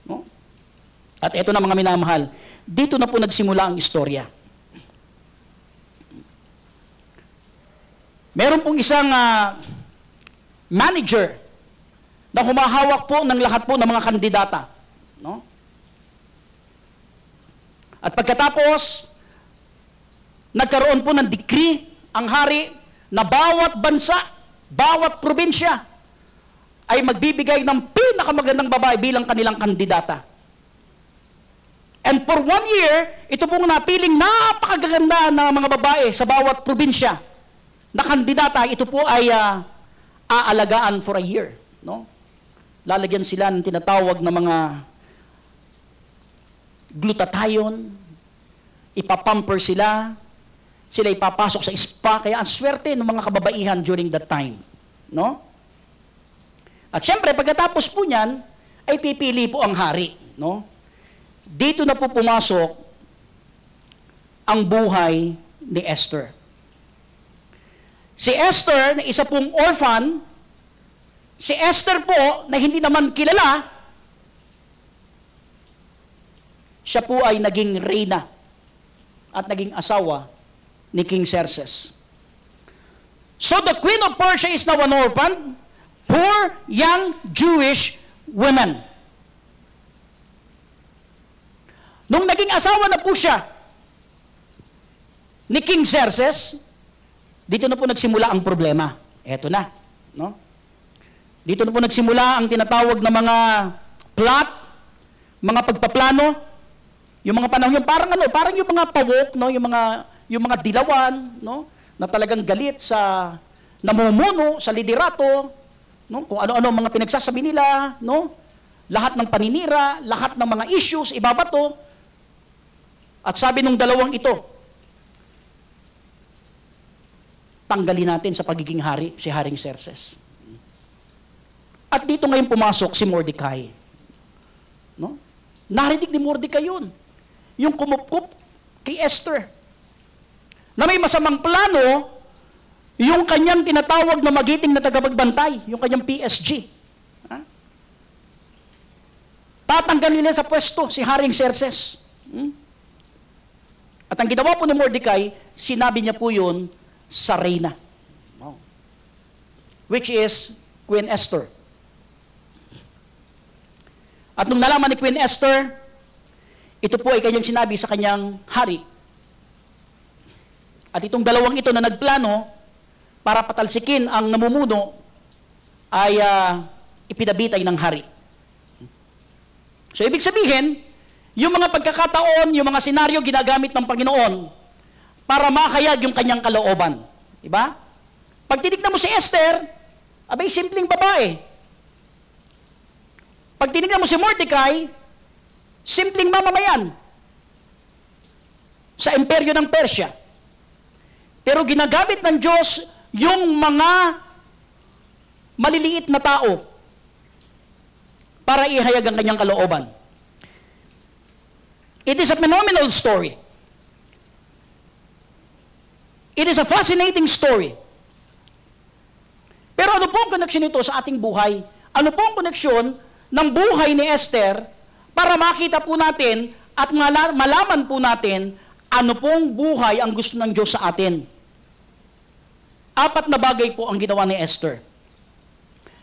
No? At eto na mga minamahal, dito na po nagsimula ang istorya. Meron pong isang manager na humahawak po ng lahat po ng mga kandidata. No? At pagkatapos, nagkaroon po ng decree ang hari na bawat bansa, bawat probinsya ay magbibigay ng pinakamagandang babae bilang kanilang kandidata. And for 1 year, ito pong napiling napakaganda na mga babae sa bawat probinsya na kandidata, ito po ay aalagaan for a year. No? Lalagyan sila ng tinatawag na mga glutathione, ipapamper sila ipapasok sa spa, kaya ang swerte ng mga kababaihan during that time. No? At syempre, pagkatapos po niyan, ay pipili po ang hari. No? Dito na po pumasok ang buhay ni Esther. Si Esther, na isa pong orphan, si Esther po, na hindi naman kilala, siya po ay naging reyna at naging asawa ni King Xerxes. So the Queen of Persia is now an orphan, poor young Jewish women. Nung naging asawa na po siya ni King Xerxes, dito na po nagsimula ang problema. Eto na. No? Dito na po nagsimula ang tinatawag na mga plot, mga pagpaplano, yung mga panahon, yung parang yung mga pawok, no? yung mga dilawan, no? Na talagang galit sa namumuno, sa liderato, no? Kung ano-ano mga pinagsasabi nila, no? Lahat ng paninira, lahat ng mga issues, ibabato. At sabi nung dalawang ito, tanggalin natin sa pagiging hari, si Haring Xerxes. At dito ngayon pumasok si Mordecai. No? Narinig ni Mordecai yun. Yung kumupkup kay Esther. Na may masamang plano, yung kanyang tinatawag na magiting na tagapagbantay, yung kanyang PSG. Ha? Tatanggalin nila sa pwesto si Haring Xerxes. At ang ginawa po ni Mordecai, sinabi niya po yun sa reyna. Wow. Which is Queen Esther. At nung nalaman ni Queen Esther, ito po ay kanyang sinabi sa kanyang hari. At itong dalawang ito na nagplano para patalsikin ang namumuno ay ipinabitay ng hari. So ibig sabihin, yung mga pagkakataon, yung mga senaryo ginagamit ng Panginoon para makayag yung kanyang kalooban. Diba? Pag tinignan mo si Esther, abay, simpleng babae. Pag tinignan mo si Mordecai, simpleng mamamayan sa imperyo ng Persia. Pero ginagamit ng Diyos yung mga maliliit na tao para ihayag ang kanyang kalooban. It is a phenomenal story. It is a fascinating story. Pero ano po ang koneksyon nito sa ating buhay? Ano po ang koneksyon ng buhay ni Esther para makita po natin at malaman po natin ano pong buhay ang gusto ng Diyos sa atin? 4 na bagay po ang ginawa ni Esther.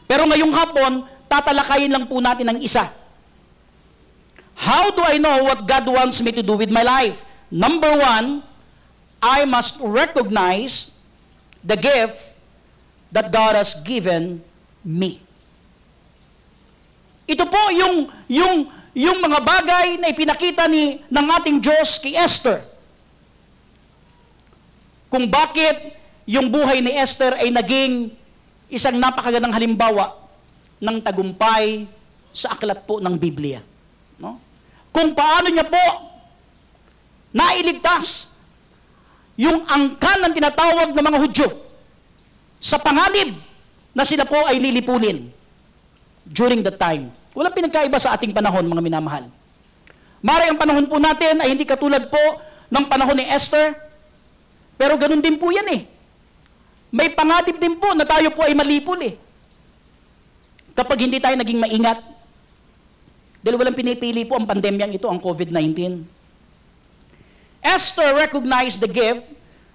Pero ngayong hapon, tatalakayin lang po natin ang isa. How do I know what God wants me to do with my life? Number 1, I must recognize the gift that God has given me. Ito po yung mga bagay na ipinakita ng ating Diyos kay Esther. Kung bakit yung buhay ni Esther ay naging isang napakagandang halimbawa ng tagumpay sa aklat po ng Biblia. No? Kung paano niya po nailigtas yung angkan ng tinatawag ng mga Hudyo sa panganib na sila po ay lilipunin during that time. Walang pinagkaiba sa ating panahon, mga minamahal. Mari ang panahon po natin ay hindi katulad po ng panahon ni Esther, pero ganun din po yan eh. May panganib din po na tayo po ay malipol eh. Kapag hindi tayo naging maingat, dahil walang pinipili po ang pandemyang ito, ang COVID-19. Esther recognized the gift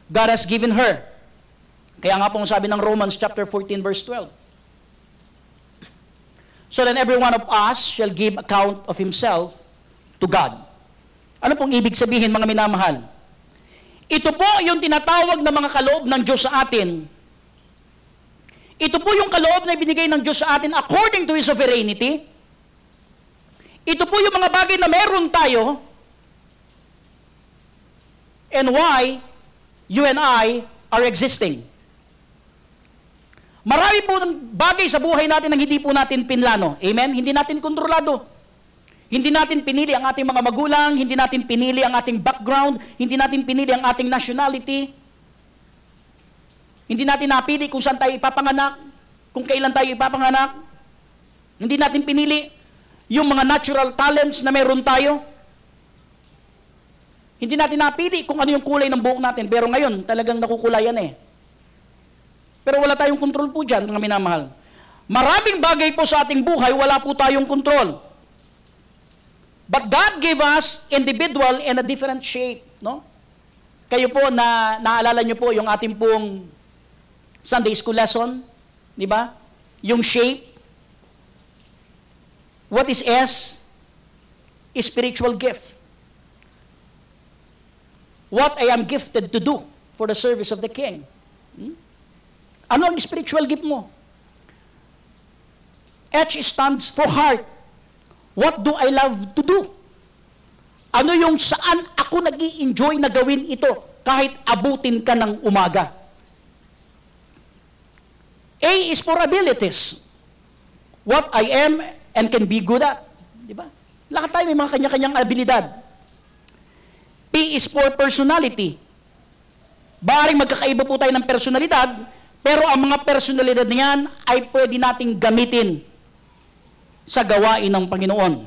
God has given her. Kaya nga pong sabi ng Romans chapter 14 verse 12. So then every one of us shall give account of himself to God. Ano pong ibig sabihin, mga minamahal? Ito po yung tinatawag na mga kaloob ng Diyos sa atin. Ito po yung kaloob na ibinigay ng Diyos sa atin according to His sovereignty. Ito po yung mga bagay na meron tayo and why you and I are existing. Marami po ng bagay sa buhay natin na hindi po natin pinlano. Amen? Hindi natin kontrolado. Hindi natin pinili ang ating mga magulang, hindi natin pinili ang ating background, hindi natin pinili ang ating nationality. Hindi natin napili kung saan tayo ipapanganak, kung kailan tayo ipapanganak. Hindi natin pinili yung mga natural talents na meron tayo. Hindi natin napili kung ano yung kulay ng buhok natin, pero ngayon talagang nakukulayan eh. Pero wala tayong kontrol po dyan, mga minamahal. Maraming bagay po sa ating buhay, wala po tayong kontrol. But God gave us individual and a different shape. No? Kayo po, naalala nyo po yung ating pong Sunday school lesson, di ba? Yung shape. What is S? Is spiritual gift. What I am gifted to do for the service of the King. Ano ang spiritual gift mo? H stands for heart. What do I love to do? Ano yung saan ako nag-i-enjoy na gawin ito kahit abutin ka ng umaga? A is for abilities. What I am and can be good at. Di ba? Lahat tayo may mga kanya-kanyang abilidad. P is for personality. Baring magkakaiba po tayo ng personalidad, pero ang mga personalidad niyan ay pwede nating gamitin sa gawain ng Panginoon.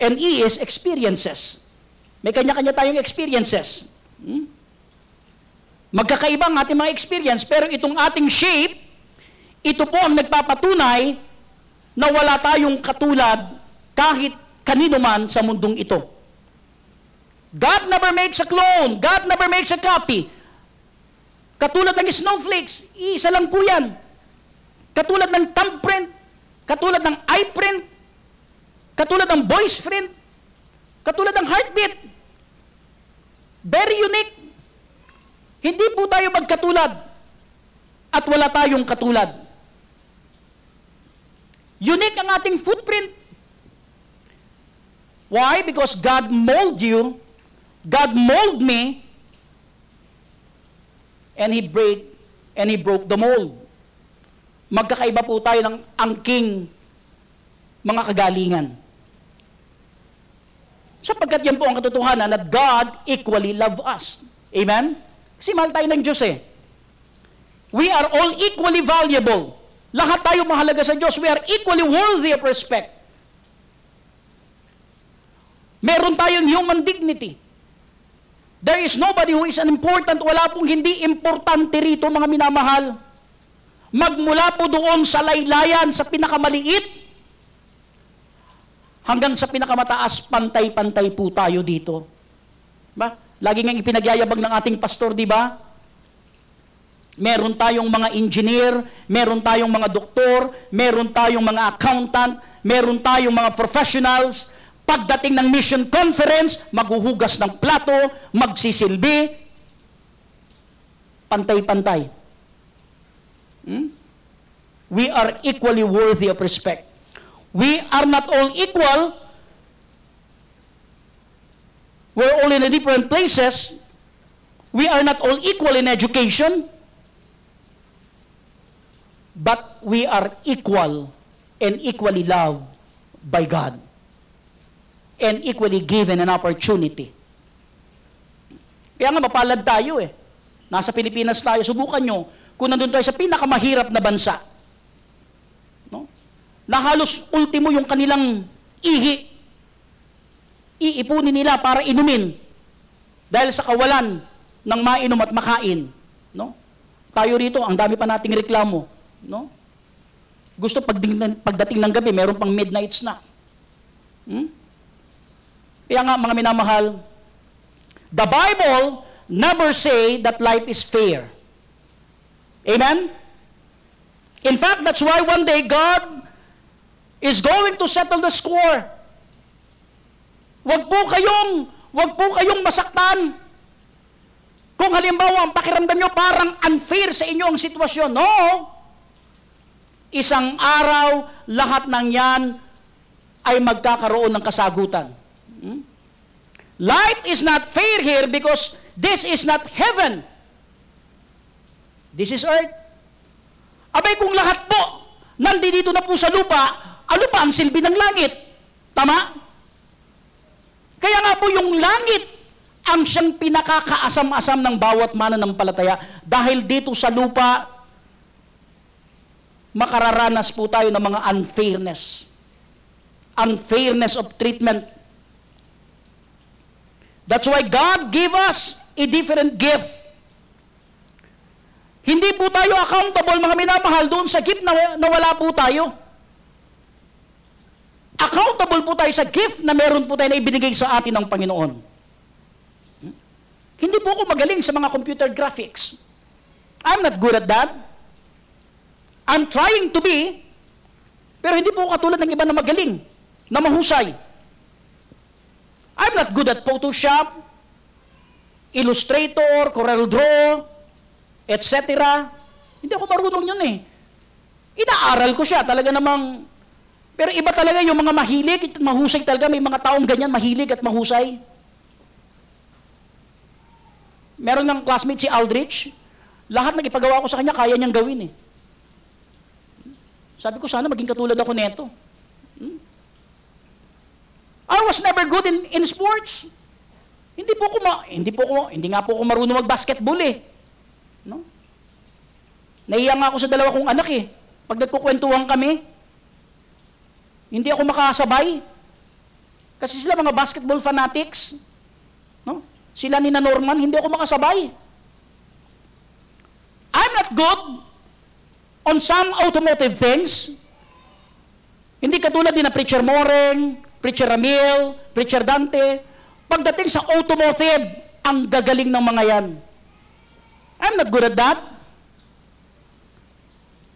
And E is experiences. May kanya-kanya tayong experiences. Magkakaiba ang ating mga experience, pero itong ating shape, ito po ang nagpapatunay na wala tayong katulad kahit kanino man sa mundong ito. God never makes a clone. God never makes a copy. Katulad ng snowflakes, isa lang po yan. Katulad ng thumbprint, katulad ng eye print, katulad ng voice print, katulad ng heartbeat. Very unique. Hindi po tayo magkatulad at wala tayong katulad. Unique ang ating footprint. Why? Because God molded you, God molded me, and He broke the mold. Magkakaiba po tayo ng angking mga kagalingan. Sapagkat yan po ang katotohanan na God equally love us. Amen? Kasi mahal tayo ng Diyos eh. We are all equally valuable. Lahat tayo mahalaga sa Diyos. We are equally worthy of respect. Meron tayong human dignity. There is nobody who is unimportant. Wala pong hindi importante rito, mga minamahal. Magmula po doon sa laylayan, sa pinakamaliit, hanggang sa pinakamataas, pantay-pantay po tayo dito. Ba? Lagi nga ipinagyayabag ng ating pastor, di ba? Meron tayong mga engineer, meron tayong mga doktor, meron tayong mga accountant, meron tayong mga professionals. Pagdating ng mission conference, maghuhugas ng plato, magsisilbi, pantay-pantay. We are equally worthy of respect. We are not all equal. We're all in different places. We are not all equal in education. But we are equal and equally loved by God. And equally given an opportunity. Kaya nga mapalad tayo eh. Nasa Pilipinas tayo. Subukan nyo kung nandun tayo sa pinakamahirap na bansa. No? Na halos ultimo yung kanilang iipunin nila para inumin dahil sa kawalan ng mainom at makain. No? Tayo rito, ang dami pa nating reklamo. No? Gusto pagdating ng gabi, meron pang midnight snack. Kaya nga, mga minamahal, the Bible never say that life is fair. Amen? In fact, that's why one day God is going to settle the score. Wag po kayong masaktan. Kung halimbawa ang pakiramdam nyo parang unfair sa inyo ang sitwasyon. No! Isang araw, lahat ng yan ay magkakaroon ng kasagutan. Life is not fair here because this is not heaven. This is earth. Abay kung lahat po nandito na po sa lupa, ano pa ang silbi ng langit? Tama? Kaya nga po yung langit ang siyang pinakakaasam-asam ng bawat mananampalataya dahil dito sa lupa makararanas po tayo ng mga unfairness. Unfairness of treatment. That's why God gave us a different gift. Hindi po tayo accountable, mga minamahal, doon sa gift na wala po tayo. Accountable po tayo sa gift na meron po tayo na ibinigay sa atin ng Panginoon. Hindi po ako magaling sa mga computer graphics. I'm not good at that. I'm trying to be, pero hindi po ako katulad ng iba na magaling, na mahusay. I'm not good at Photoshop, Illustrator, CorelDRAW, etc. Hindi ako marunong yun eh. Inaaral ko siya, talaga namang, pero iba talaga yung mga mahilig, mahusay talaga, may mga taong ganyan, mahilig at mahusay. Meron ng classmate si Aldrich, lahat ng ipagawa ko sa kanya, kaya niyang gawin eh. Sabi ko, sana maging katulad ako neto. I was never good in sports. Hindi nga po ako marunong mag-basketball eh. No? Nahiya nga ako sa dalawa kong anak eh. Pag nagkukwentuhan kami, hindi ako makasabay. Kasi sila mga basketball fanatics. No? Sila ni na Norman, hindi ako makasabay. I'm not good on some automotive things. Hindi katulad ni na Preacher Moreng, Preacher Ramil, Preacher Dante. Pagdating sa automotive, ang gagaling ng mga yan. I'm not good at that.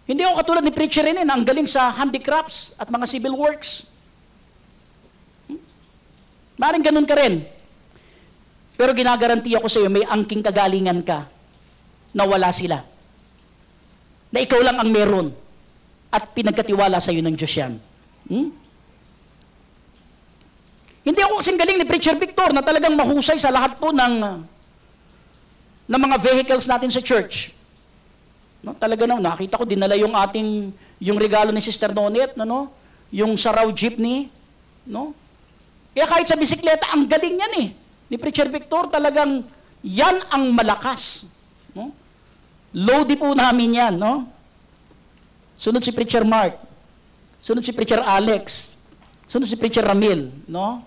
Hindi ako katulad ni Preacher Rene na ang galing sa handicrafts at mga civil works. Maring ganun ka rin. Pero ginagaranti ako sa iyo, may angking kagalingan ka na wala sila. Na ikaw lang ang meron at pinagkatiwala sa iyo ng Diyos yan. Hindi ako kasing galing ni Preacher Victor na talagang mahusay sa lahat po ng mga vehicles natin sa church. No, talaga na, nakita ko, dinala yung regalo ni Sister Nonet, no? Yung Saraw Jeepney, no? Kaya kahit sa bisikleta, ang galing yan eh. Ni Preacher Victor, talagang yan ang malakas. No? Lodi po namin yan, no? Sunod si Preacher Mark. Sunod si Preacher Alex. Sunod si Preacher Ramil, no?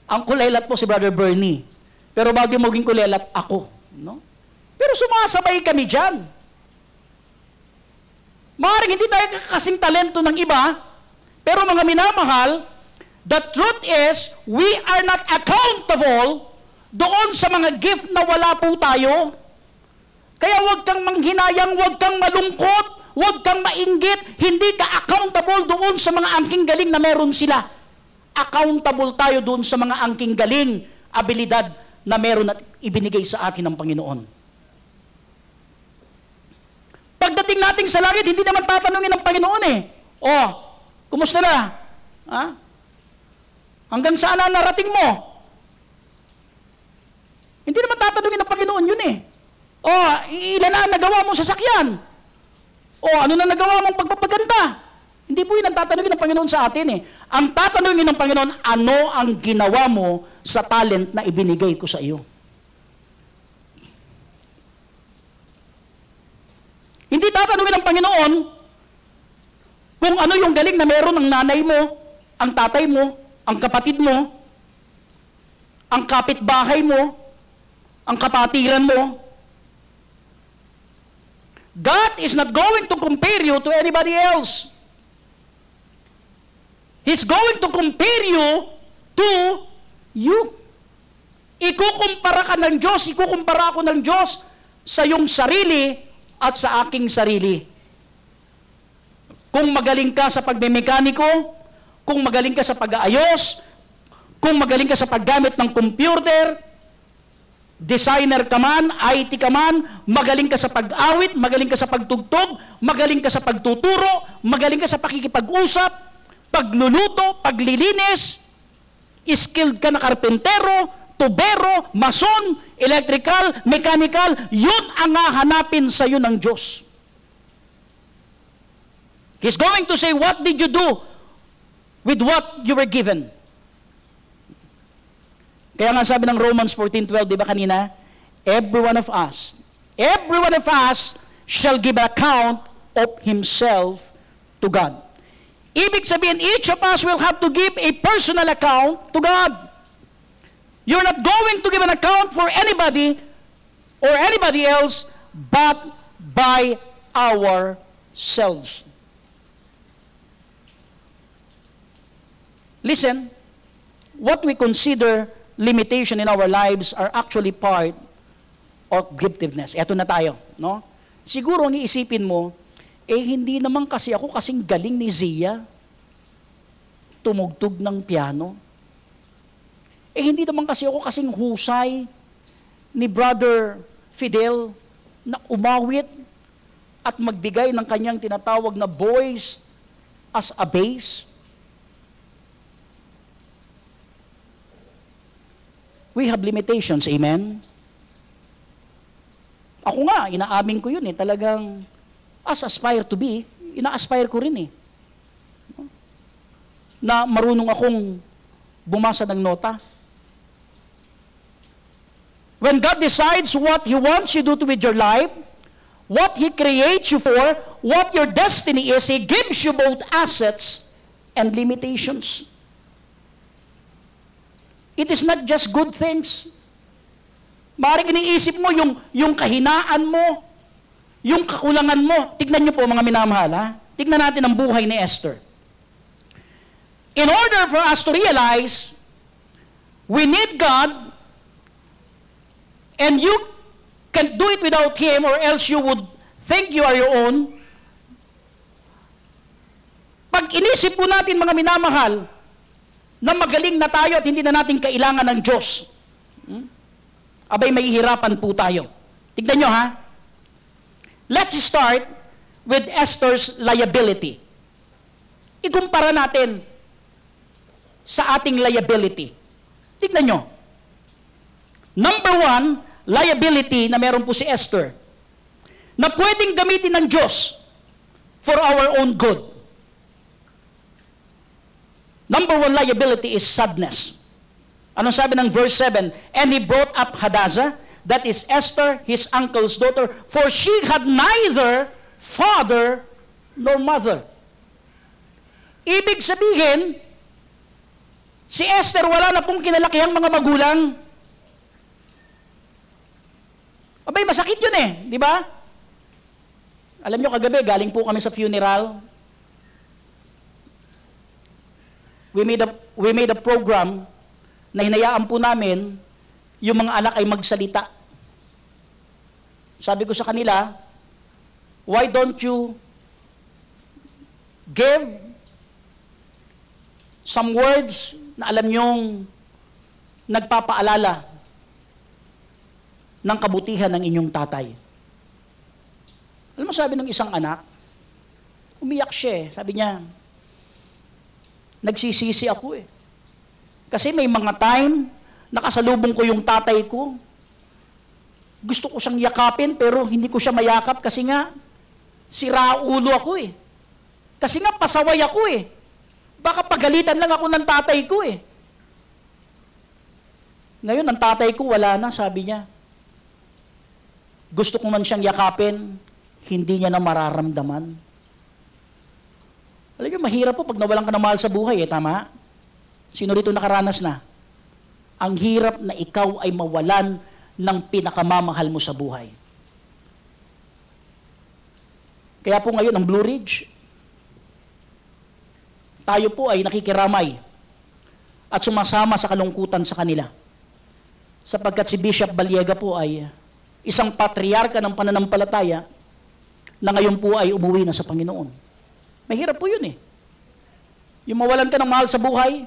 Ang kulelat po si Brother Bernie. Pero bago maging kulelat, ako, no? Pero sumasabay kami dyan. Maaaring hindi tayo kasing talento ng iba, pero mga minamahal, the truth is, we are not accountable doon sa mga gift na wala po tayo. Kaya huwag kang manghinayang, huwag kang malungkot, huwag kang mainggit, hindi ka accountable doon sa mga angking galing na meron sila. Accountable tayo doon sa mga angking galing, abilidad na meron at ibinigay sa atin ng Panginoon. Pag Pagdating natin sa langit, hindi naman tatanungin ng Panginoon eh. Oh, kumusta na? Ha? Hanggang saan na narating mo? Hindi naman tatanungin ng Panginoon yun eh. Oh, ilan na nagawa mong sasakyan? Oh, ano na nagawa mong pagpapaganda? Hindi po yun ang tatanungin ng Panginoon sa atin eh. Ang tatanungin ng Panginoon, ano ang ginawa mo sa talent na ibinigay ko sa iyo? Hindi tatanungin ng Panginoon kung ano yung galing na meron ng nanay mo, ang tatay mo, ang kapatid mo, ang kapitbahay mo, ang kapatiran mo. God is not going to compare you to anybody else. He's going to compare you to you. Ikukumpara ka ng Diyos, ikukumpara ako ng Diyos sa iyong sarili at sa aking sarili. Kung magaling ka sa pagmemekaniko, kung magaling ka sa pag-aayos, kung magaling ka sa paggamit ng computer, designer ka man, IT ka man, magaling ka sa pag-awit, magaling ka sa pagtugtog, magaling ka sa pagtuturo, magaling ka sa pakikipag-usap, pagluluto, paglilinis, skilled ka na karpentero, tubero, mason, electrical, mechanical, yun ang hahanapin sa iyo ng Diyos. He's going to say, what did you do with what you were given? Kaya nga sabi ng Romans 14:12, di ba kanina? Every one of us shall give account of himself to God. Ibig sabihin, each of us will have to give a personal account to God. You're not going to give an account for anybody or anybody else but by ourselves. Listen, what we consider limitation in our lives are actually part of giftedness. Eto na tayo, no? Siguro ang iisipin mo, hindi naman kasi ako kasing galing ni Zia tumugtog ng piano. Hindi naman kasi ako kasing husay ni Brother Fidel na umawit at magbigay ng kanyang tinatawag na voice as a bass. We have limitations, amen? Ako nga, inaamin ko yun talagang as aspire to be, ina-aspire ko rin na marunong akong bumasa ng nota. When God decides what He wants you to do with your life, what He creates you for, what your destiny is, He gives you both assets and limitations. It is not just good things. Maaaring iniisip mo yung kahinaan mo, yung kakulangan mo. Tignan niyo po mga minamahal, ha? Tignan natin ang buhay ni Esther. In order for us to realize, we need God, and you can't do it without Him, or else you would think you are your own. Pag inisip po natin mga minamahal, na magaling na tayo at hindi na natin kailangan ng Diyos, abay mahihirapan po tayo. Tignan nyo ha. Let's start with Esther's liability. Ikumpara natin sa ating liability. Tignan nyo. Number one, liability na meron po si Esther, na pwedeng gamitin ng Diyos for our own good. Number one liability is sadness. Anong sabi ng verse 7? And he brought up Hadassah, that is Esther, his uncle's daughter, for she had neither father nor mother. Ibig sabihin, si Esther wala na pong kinalakihang mga magulang. Abay, masakit yun di ba? Alam nyo, kagabi, galing po kami sa funeral. We made a program na hinayaan po namin yung mga anak ay magsalita. Sabi ko sa kanila, why don't you give some words na alam nyong nagpapaalala ng kabutihan ng inyong tatay? Alam mo sabi ng isang anak, umiyak siya eh. Sabi niya, nagsisisi ako eh. Kasi may mga time, nakasalubong ko yung tatay ko. Gusto ko siyang yakapin, pero hindi ko siya mayakap kasi nga, siraulo ako eh. Kasi nga, pasaway ako eh. Baka pagalitan lang ako ng tatay ko eh. Ngayon, ang tatay ko wala na, sabi niya. Gusto ko man siyang yakapin, hindi niya na mararamdaman. Alam niyo, mahirap po pag nawalan ka ng mahal sa buhay eh, tama? Sino rito nakaranas na? Ang hirap na ikaw ay mawalan ng pinakamamahal mo sa buhay. Kaya po ngayon, ang Blue Ridge, tayo po ay nakikiramay at sumasama sa kalungkutan sa kanila. Sapagkat si Bishop Baliega po ay isang patriarka ng pananampalataya na ngayon po ay umuwi na sa Panginoon. Mahirap po yun eh. Yung mawalan ka ng mahal sa buhay,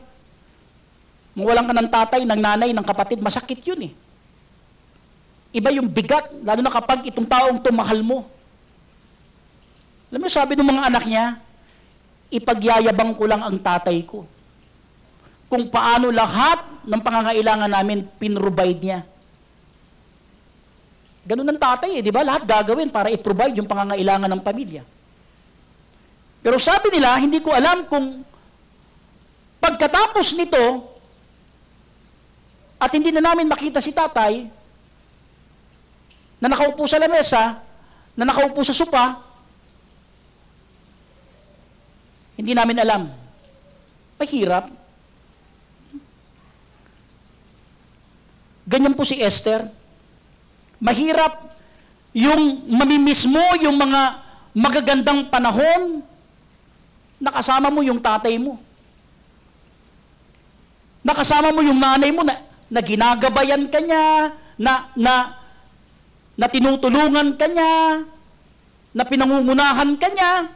mawalan ka ng tatay, ng nanay, ng kapatid, masakit yun eh. Iba yung bigat, lalo na kapag itong taong tumahal mo. Alam mo, sabi ng mga anak niya, ipagyayabang ko lang ang tatay ko. Kung paano lahat ng pangangailangan namin, pinrovide niya. Ganun ang tatay eh, di ba? Lahat gagawin para i-provide yung pangangailangan ng pamilya. Pero sabi nila, hindi ko alam kung pagkatapos nito, at hindi na namin makita si tatay, na nakaupo sa lamesa, na nakaupo sa sopa, hindi namin alam. Mahirap. Ganyan po si Esther. Mahirap yung mamimiss mo yung mga magagandang panahon nakasama mo yung tatay mo. Nakasama mo yung nanay mo na ginagabayan ka niya, na tinutulungan ka niya, na pinangungunahan ka niya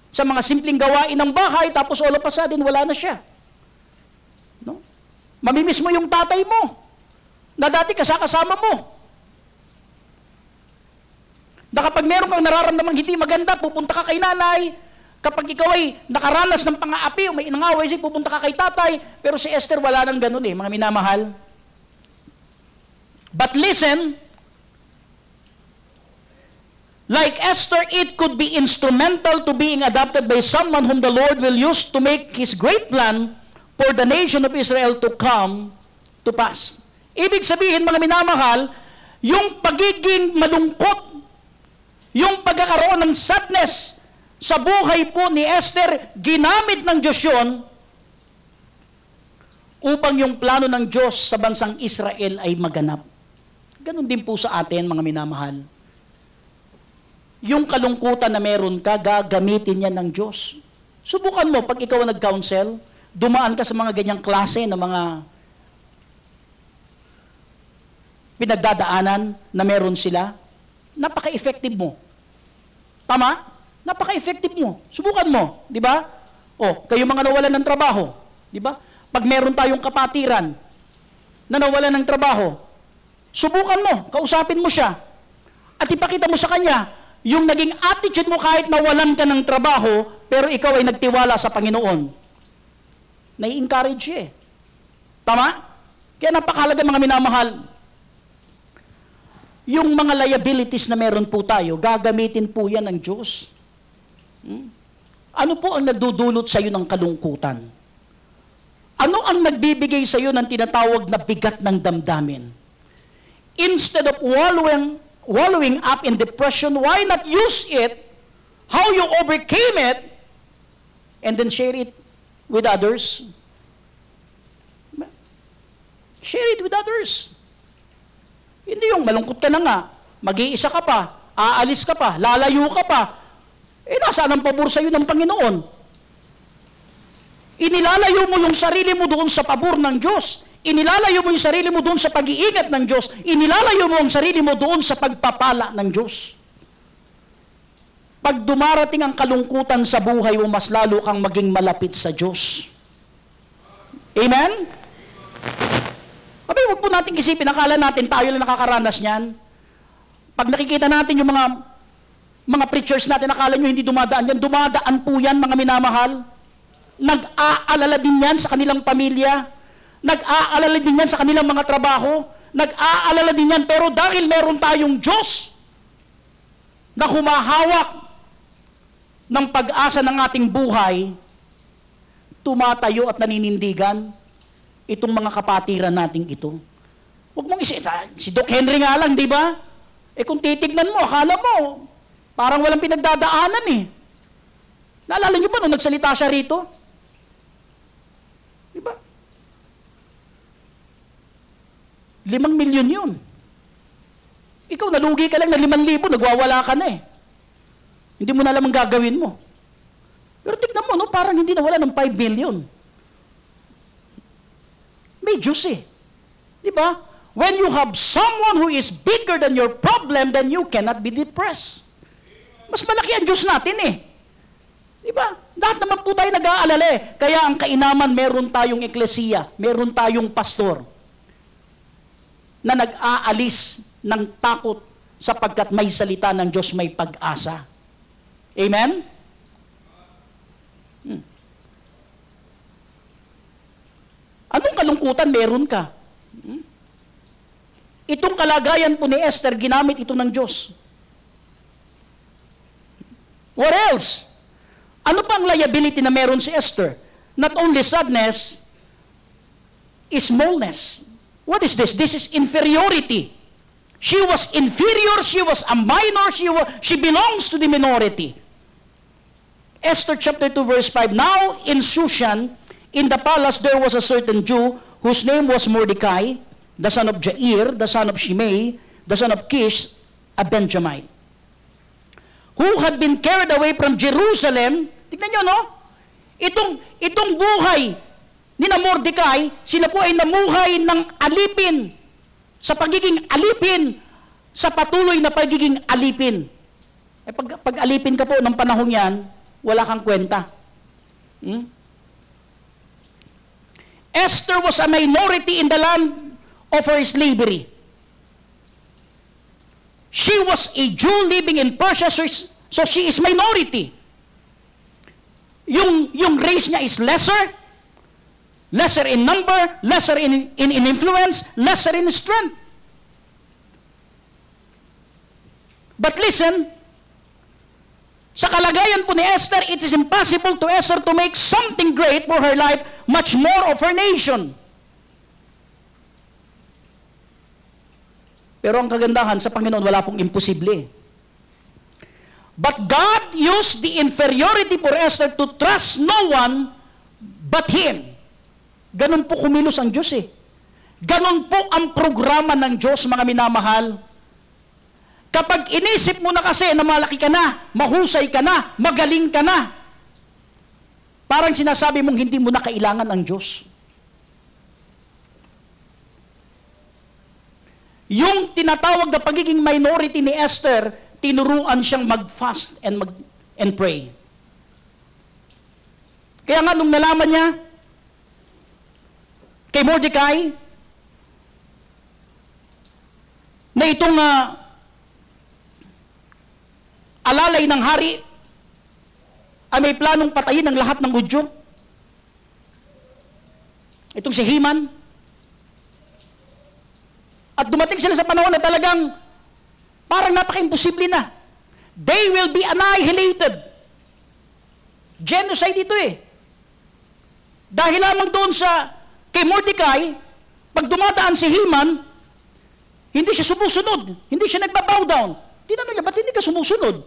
sa mga simpleng gawain ng bahay, tapos all of a sudden, wala na siya. No? Mamimiss mo yung tatay mo, na dati kasama mo. Na kapag meron kang nararamdamang hindi maganda, pupunta ka kay nanay. Kapag ikaw ay nakaranas ng pang-aapi o may inangaway, pupunta ka kay tatay. Pero si Esther wala nang ganun eh, mga minamahal. But listen, like Esther, it could be instrumental to being adopted by someone whom the Lord will use to make His great plan for the nation of Israel to come to pass. Ibig sabihin, mga minamahal, yung pagiging malungkot, yung pagkakaroon ng sadness sa buhay po ni Esther, ginamit ng Diyos yun upang yung plano ng Diyos sa bansang Israel ay maganap. Ganon din po sa atin, mga minamahal. Yung kalungkutan na meron ka, gagamitin yan ng Diyos. Subukan mo, pag ikaw nag-counsel, dumaan ka sa mga ganyang klase na mga pinagdadaanan na meron sila, napaka-effective mo. Tama? Napaka-effective mo. Subukan mo, di ba? O, kayo mga nawalan ng trabaho, di ba? Pag meron tayong kapatiran na nawalan ng trabaho, subukan mo, kausapin mo siya, at ipakita mo sa kanya yung naging attitude mo kahit nawalan ka ng trabaho, pero ikaw ay nagtiwala sa Panginoon. Nai-encourage siya eh. Tama? Kaya napakahalaga, mga minamahal, yung mga liabilities na meron po tayo, gagamitin po yan ng Diyos. Ano po ang nagdudulot sa iyo ng kalungkutan? Ano ang nagbibigay sa iyo ng tinatawag na bigat ng damdamin? Instead of wallowing up in depression, why not use it, how you overcame it, and then share it with others? Share it with others. Hindi yung malungkot ka na nga, mag-iisa ka pa, aalis ka pa, lalayo ka pa, nasaan ang pabor sa iyo ng Panginoon? Inilalayo mo yung sarili mo doon sa pabor ng Diyos. Inilalayo mo yung sarili mo doon sa pag-iingat ng Diyos. Inilalayo mo ang sarili mo doon sa pagpapala ng Diyos. Pag dumarating ang kalungkutan sa buhay mo, mas lalo kang maging malapit sa Diyos. Amen? Abay, huwag po natin isipin, akala natin tayo lang nakakaranas niyan. Pag nakikita natin yung mga Mga preachers natin, akala nyo hindi dumadaan yan. Dumadaan po yan, mga minamahal. Nag-aalala din yan sa kanilang pamilya. Nag-aalala din yan sa kanilang mga trabaho. Nag-aalala din yan. Pero dahil meron tayong Diyos na humahawak ng pag-asa ng ating buhay, tumatayo at naninindigan itong mga kapatiran nating ito. Huwag mong si Doc Henry nga lang, di ba? Kung titignan mo, akala mo, parang walang pinagdadaanan eh. Naalala niyo ba nung nagsalita siya rito? Di ba? 5 milyon yun. Ikaw, nalugi ka lang na 5,000, nagwawala ka na eh. Hindi mo na alam ang gagawin mo. Pero tignan mo, no, parang hindi nawala ng 5 million. May Diyos eh. Di ba? When you have someone who is bigger than your problem, then you cannot be depressed. Mas malaki ang Diyos natin eh. Di ba? Lahat naman po tayo nag-aalala eh. Kaya ang kainaman, meron tayong eklesiya, meron tayong pastor na nag-aalis ng takot sapagkat may salita ng Diyos, may pag-asa. Amen? Anong kalungkutan meron ka? Itong kalagayan po ni Esther, ginamit ito ng Diyos. What else? Ano pa ang liability na meron si Esther? Not only sadness, is smallness. What is this? This is inferiority. She was inferior, she was a minor, she belongs to the minority. Esther chapter 2 verse 5, Now in Shushan, in the palace there was a certain Jew whose name was Mordecai, the son of Jair, the son of Shimei, the son of Kish, a Benjamite, who had been carried away from Jerusalem. Tignan nyo, no? Itong buhay ni na Mordecai, sila po ay namuhay ng alipin, sa pagiging alipin, sa patuloy na pagiging alipin. Pag alipin ka po ng panahon yan, wala kang kwenta. Esther was a minority in the land of her slavery. She was a Jew living in Persia, so she is minority. Yung race niya is lesser in number, lesser in influence, lesser in strength. But listen, sa kalagayan po ni Esther, it is impossible to Esther to make something great for her life, much more of her nation. Pero ang kagandahan sa Panginoon, wala pong imposible. But God used the inferiority for Esther to trust no one but Him. Ganon po kumilos ang Diyos eh. Ganon po ang programa ng Diyos, mga minamahal. Kapag inisip mo na kasi na malaki ka na, mahusay ka na, magaling ka na, parang sinasabi mong hindi mo na kailangan ang Diyos. Yung tinatawag na pagiging minority ni Esther, tinuruan siyang mag-fast and pray. Kaya nga nung nalaman niya kay Mordecai na itong alalay ng hari ay may planong patayin ang lahat ng Hudyo, itong si Haman, at dumating sila sa panahon na talagang parang napaka-imposible na. They will be annihilated. Genocide ito eh. Dahil lamang doon kay Mordecai, pag dumadaan si Haman, hindi siya sumusunod. Hindi siya nagbabow down. Tinanong niya, ba't hindi ka sumusunod?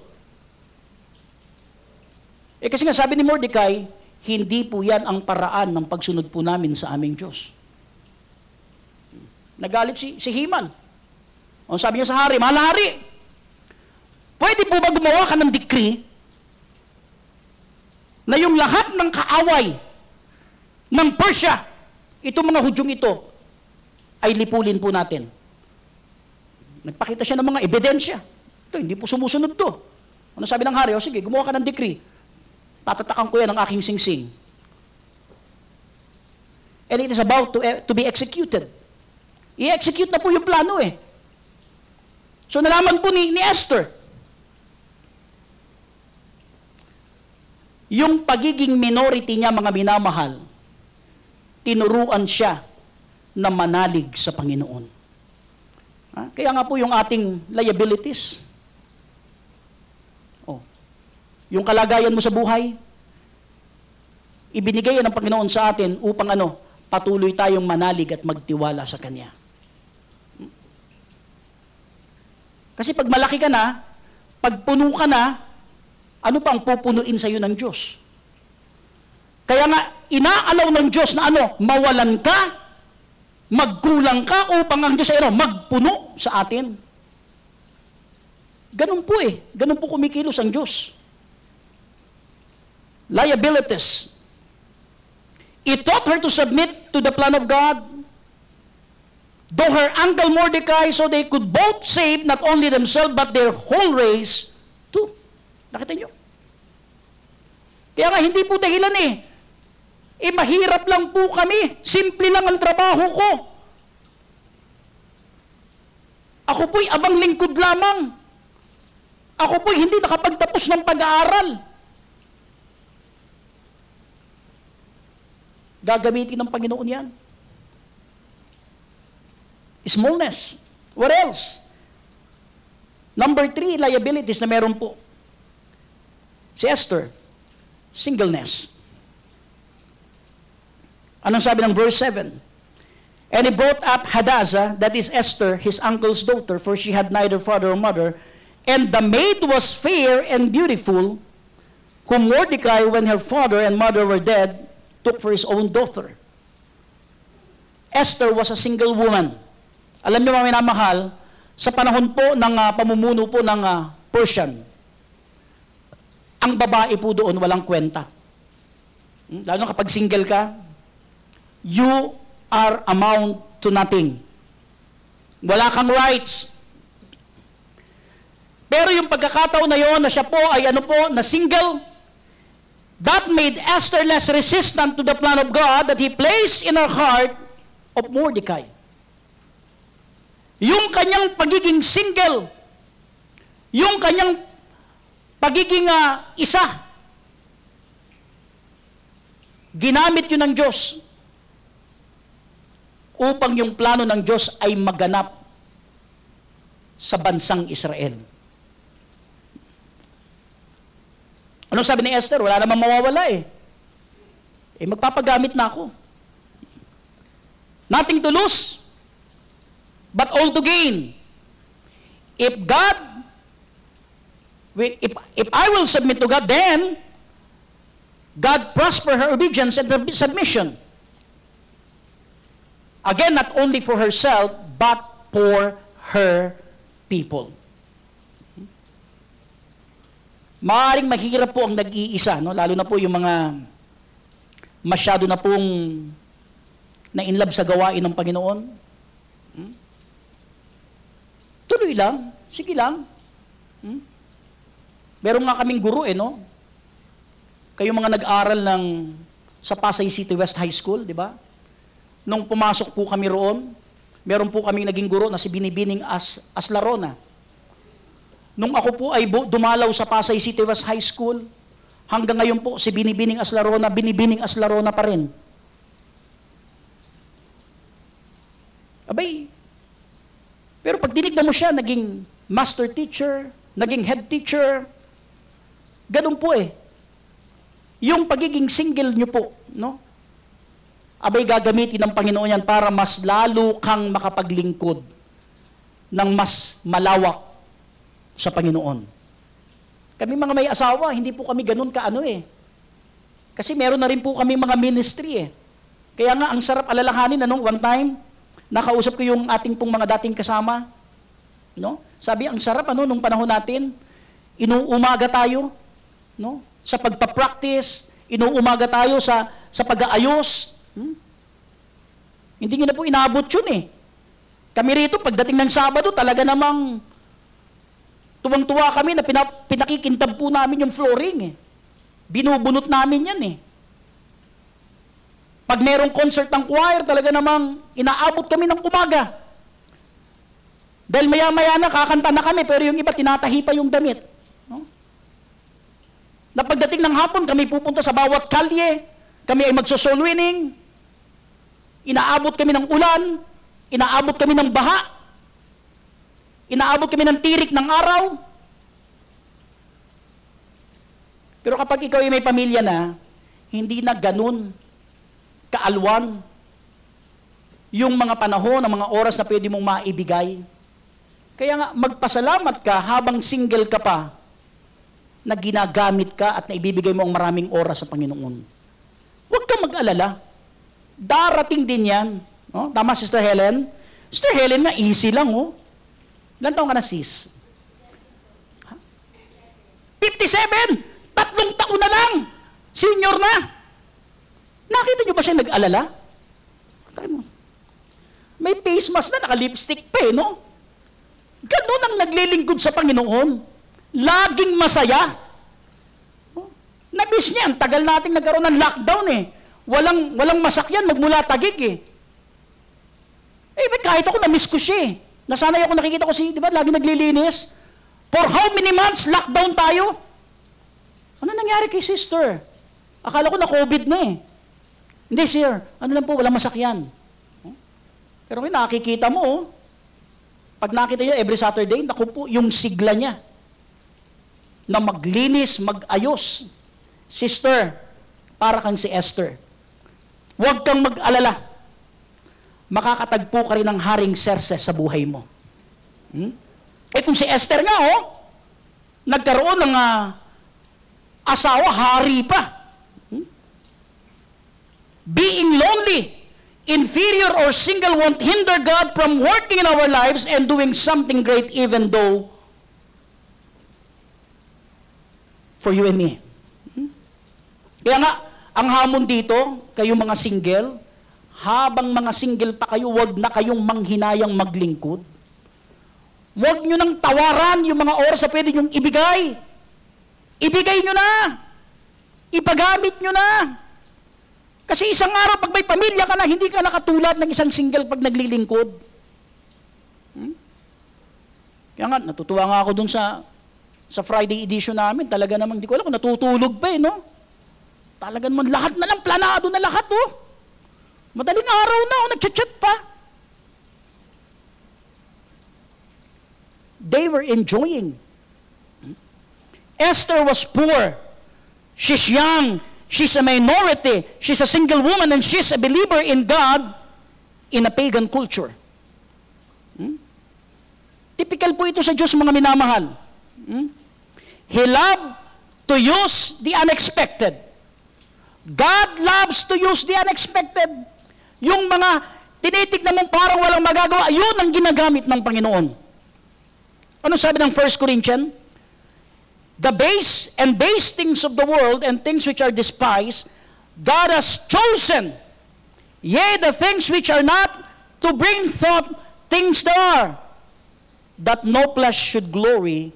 Kasi nga sabi ni Mordecai, hindi po yan ang paraan ng pagsunod po namin sa aming Diyos. Nagalit si Haman. O sabi niya sa hari, mahal na hari, pwede po ba gumawa ka ng decree na yung lahat ng kaaway ng Persia, itong mga Hudyong ito, ay lipulin po natin. Nagpakita siya ng mga ebidensya. Ito, hindi po sumusunod to. Ano sabi ng hari? O sige, gumawa ka ng decree. Tatatakan ko yan ng aking singsing. And it is about to be executed. I-execute na po yung plano eh. So nalaman po ni Esther. yung pagiging minority niya, mga minamahal, tinuruan siya na manalig sa Panginoon. Kaya nga po yung ating liabilities, yung kalagayan mo sa buhay, ibinigay yan ng Panginoon sa atin upang patuloy tayong manalig at magtiwala sa Kanya. Kasi pag malaki ka na, pag puno ka na, ano pa ang pupunuin sa iyo ng Diyos? Kaya nga, inaalaw ng Diyos na mawalan ka, magkulang ka upang ang Diyos ay magpuno sa atin. Ganun po ganun po kumikilos ang Diyos. Liabilities. It taught her to submit to the plan of God. Though her uncle Mordecai, so they could both save not only themselves but their whole race too. Nakita nyo? Kaya nga hindi po dahilan mahirap lang po kami. Simple lang ang trabaho ko. Ako po'y abang lingkod lamang. Ako po'y hindi nakapagtapos ng pag-aaral. Gagamitin ng Panginoon yan. Smallness. What else? Number 3, liabilities na meron po. Si Esther, singleness. Anong sabi ng verse 7? And he brought up Hadassah, that is Esther, his uncle's daughter, for she had neither father or mother, and the maid was fair and beautiful, whom Mordecai, when her father and mother were dead, took for his own daughter. Esther was a single woman. Alam niyo mga minamahal, sa panahon po ng pamumuno po ng Persian, ang babae po doon walang kwenta. Lalo kapag single ka, you are amount to nothing. Wala kang rights. Pero yung pagkakataon na yon na siya po ay na single, that made Esther less resistant to the plan of God that He placed in her heart of Mordecai. Yung kanyang pagiging single, yung kanyang pagiging isa, ginamit yun ng Diyos upang yung plano ng Diyos ay maganap sa bansang Israel. Anong sabi ni Esther? Wala namang mawawala magpapagamit na ako. Nothing to lose, but all to gain. If I will submit to God, then God prosper her obedience and submission. Again, not only for herself, but for her people. Maaaring mahirap po ang nag-iisa, lalo na po yung mga masyado na pong na-inlove sa gawain ng Panginoon. Tuloy lang, sige lang. Meron nga kaming guro Kayong mga nag-aral sa Pasay City West High School, di ba? Nung pumasok po kami roon, meron po kaming naging guro na si Binibining Aslarona. Nung ako po ay dumalaw sa Pasay City West High School, hanggang ngayon po si Binibining Aslarona pa rin. Abay, pero pag tinignan mo siya, naging master teacher, naging head teacher, ganun po Yung pagiging single nyo po, abay gagamitin ng Panginoon yan para mas lalo kang makapaglingkod ng mas malawak sa Panginoon. Kami mga may asawa, hindi po kami ganun Kasi meron na rin po kami mga ministry Kaya nga, ang sarap alalahanin, one time, nakausap ko yung ating pong mga dating kasama. Sabi, ang sarap, nung panahon natin, inuumaga tayo, sa pagpa-practice, inuumaga tayo sa pag-aayos. Hindi nyo na po inaabot yun Kami rito, pagdating ng Sabado, talaga namang tuwang-tuwa kami na pinakikintab po namin yung flooring Binubunot namin yan Pag merong concert ng choir, talaga namang inaabot kami ng umaga. Dahil maya-maya na, kakanta na kami, pero yung iba tinatahi pa yung damit. Na pagdating ng hapon, kami pupunta sa bawat kalye, kami ay magso-soul winning, inaabot kami ng ulan, inaabot kami ng baha, inaabot kami ng tirik ng araw. Pero kapag ikaw ay may pamilya na, hindi na ganun kaalwan yung mga panahon, ang mga oras na pwede mong maibigay. Kaya nga, magpasalamat ka habang single ka pa, na ginagamit ka at naibibigay mo ang maraming oras sa Panginoon. Huwag kang mag-alala. Darating din yan. No? Tama, Sister Helen? Sister Helen nga, easy lang, oh. Ilan taong ka na, sis? 57! 3 taon na lang! Senior na! Nakita niyo ba siya nag-alala? May face mask na, naka-lipstick pa, no? Ganun ang naglilingkod sa Panginoon. Laging masaya. Na-miss niya, ang tagal nating nagkaroon ng lockdown eh. Walang masakyan, magmula Taguig eh. Kahit ako na-miss ko siya eh. Nasanay ako, nakikita ko di ba, lagi naglilinis. For how many months lockdown tayo? Ano nangyari kay sister? Akala ko na COVID na eh. Hindi sir, ano lang po, walang masakyan. Pero nakikita mo oh. Pag nakita niyo every Saturday, naku po, yung sigla niya na maglinis, magayos. Sister, para kang si Esther. Huwag kang mag-alala. Makakatagpo ka rin ng Haring Xerxes sa buhay mo. Kung si Esther nga, nagkaroon ng asawa, hari pa. Being lonely, inferior, or single won't hinder God from working in our lives and doing something great even though for you and me. Kaya nga, ang hamon dito, kayong mga single, habang mga single pa kayo, wag na kayong manghinayang maglingkod. Wag nyo nang tawaran yung mga oras na pwede nyong ibigay. Ibigay nyo na. Ipagamit nyo na. Kasi isang araw, pag may pamilya ka na, hindi ka nakatulad ng isang single pag naglilingkod. Kaya nga, natutuwa nga ako dun sa Friday edition namin. Talaga namang, di ko alam kung natutulog pa no? Talaga naman, lahat na lang, planado na lahat, Madaling araw na, nagchat-chat pa. They were enjoying. Esther was poor. She's young. She's a minority. She's a single woman and she's a believer in God in a pagan culture. Typical po ito sa Diyos, mga minamahal. He loved to use the unexpected. God loves to use the unexpected. Yung mga tinitignan mong parang walang magagawa, yun ang ginagamit ng Panginoon. Ano sabi ng 1 Corinthians? The base and base things of the world and things which are despised, God has chosen, yea, the things which are not, to bring forth things that are, that no flesh should glory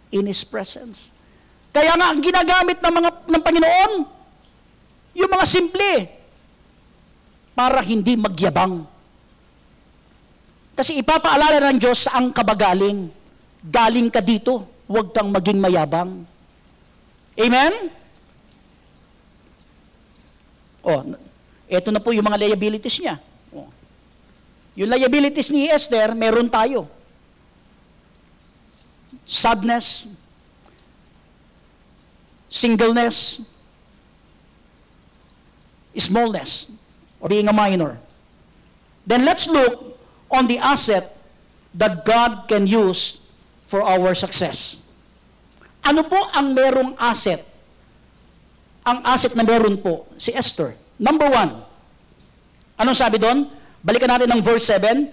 in His presence. Kaya nga, ang ginagamit ng Panginoon, yung mga simple, para hindi magyabang. Kasi ipapaalala ng Diyos saan ka ba galing. Galing ka dito, huwag kang maging mayabang. Amen? Eto na po yung mga liabilities niya. Yung liabilities ni Esther, meron tayo. Sadness, singleness, smallness, or being a minor. Then let's look on the asset that God can use for our success. Ano po ang merong asset? Ang asset na meron po, si Esther. Number 1. Anong sabi doon? Balikan natin ng verse 7.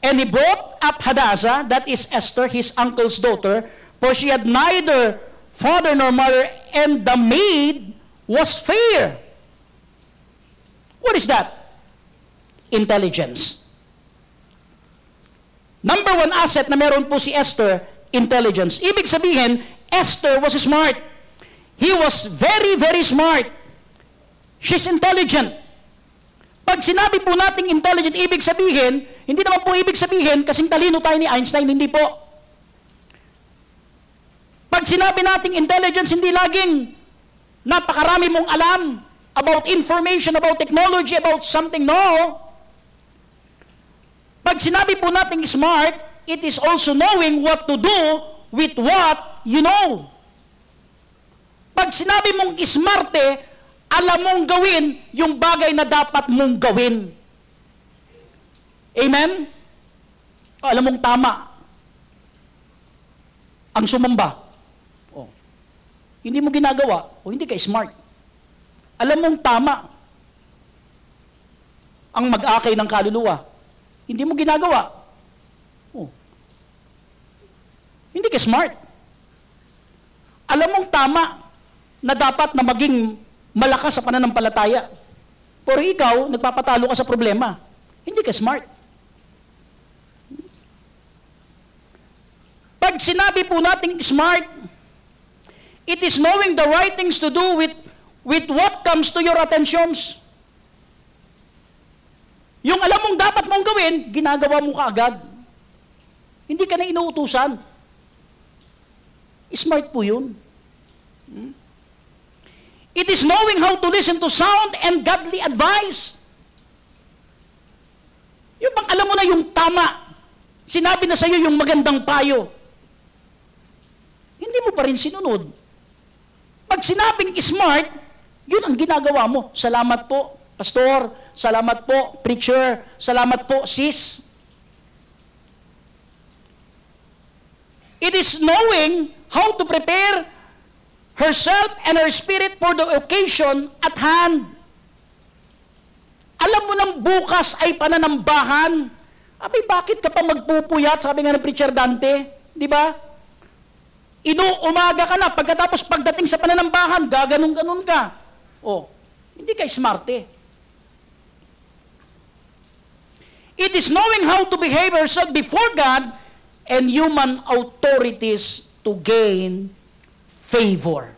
And he brought up Hadassah, that is Esther, his uncle's daughter, for she had neither father nor mother, and the maid was fair. What is that? Intelligence. Number 1 asset na meron po si Esther, intelligence. Ibig sabihin, Esther was smart. He was very, very smart. She's intelligent. Pag sinabi po nating intelligent, ibig sabihin, hindi naman po ibig sabihin, kasing talino tayo ni Einstein, hindi po. Pag sinabi nating intelligence, hindi laging napakarami mong alam about information, about technology, about something. No. Pag sinabi po natin smart, it is also knowing what to do with what you know. Pag sinabi mong smarte, alam mong gawin yung bagay na dapat mong gawin. Amen? O, alam mong tama ang sumamba. O, hindi mo ginagawa, o hindi ka smart. Alam mong tama ang mag-akay ng kaluluwa. Hindi mo ginagawa. O, hindi ka smart. Alam mong tama na dapat na maging malakas sa pananampalataya. Pero ikaw, nagpapatalo ka sa problema. Hindi ka smart. Pag sinabi po nating smart, it is knowing the right things to do with what comes to your attentions. Yung alam mong dapat mong gawin, ginagawa mo kaagad. Hindi ka na inuutusan. Smart po yun. It is knowing how to listen to sound and godly advice. Yung bang alam mo na yung tama, sinabi na sa iyo yung magandang payo, hindi mo pa rin sinunod. Pag sinabing smart, yun ang ginagawa mo. Salamat po, pastor. Salamat po, preacher. Salamat po, sis. It is knowing how to prepare herself and her spirit for the occasion at hand. Alam mo nang bukas ay pananambahan. Abay, bakit ka pa magpupuyat? Sabi nga ng preacher Dante, di ba? Inuumaga ka na, pagkatapos pagdating sa pananambahan, gaganong-ganon ka. Oh, hindi ka smarte. It is knowing how to behave yourself before God and human authorities to gain favor.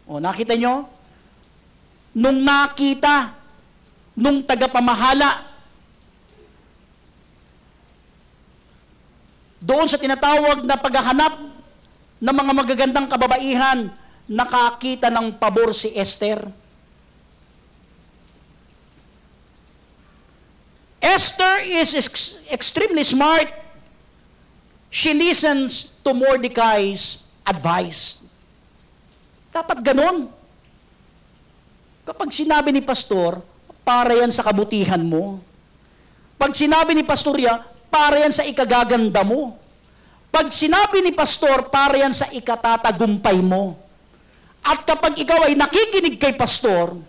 O, nakita nyo? Nung nakita, nung tagapamahala, doon sa tinatawag na paghahanap ng mga magagandang kababaihan, nakakita ng pabor si Esther. Esther is extremely smart. She listens to Mordecai's advice. Dapat ganon. Kapag sinabi ni pastor, para yan sa kabutihan mo. Pag sinabi ni pastorya, para yan sa ikagaganda mo. Pag sinabi ni pastor, para yan sa ikatatagumpay mo. At kapag ikaw ay nakikinig kay pastor,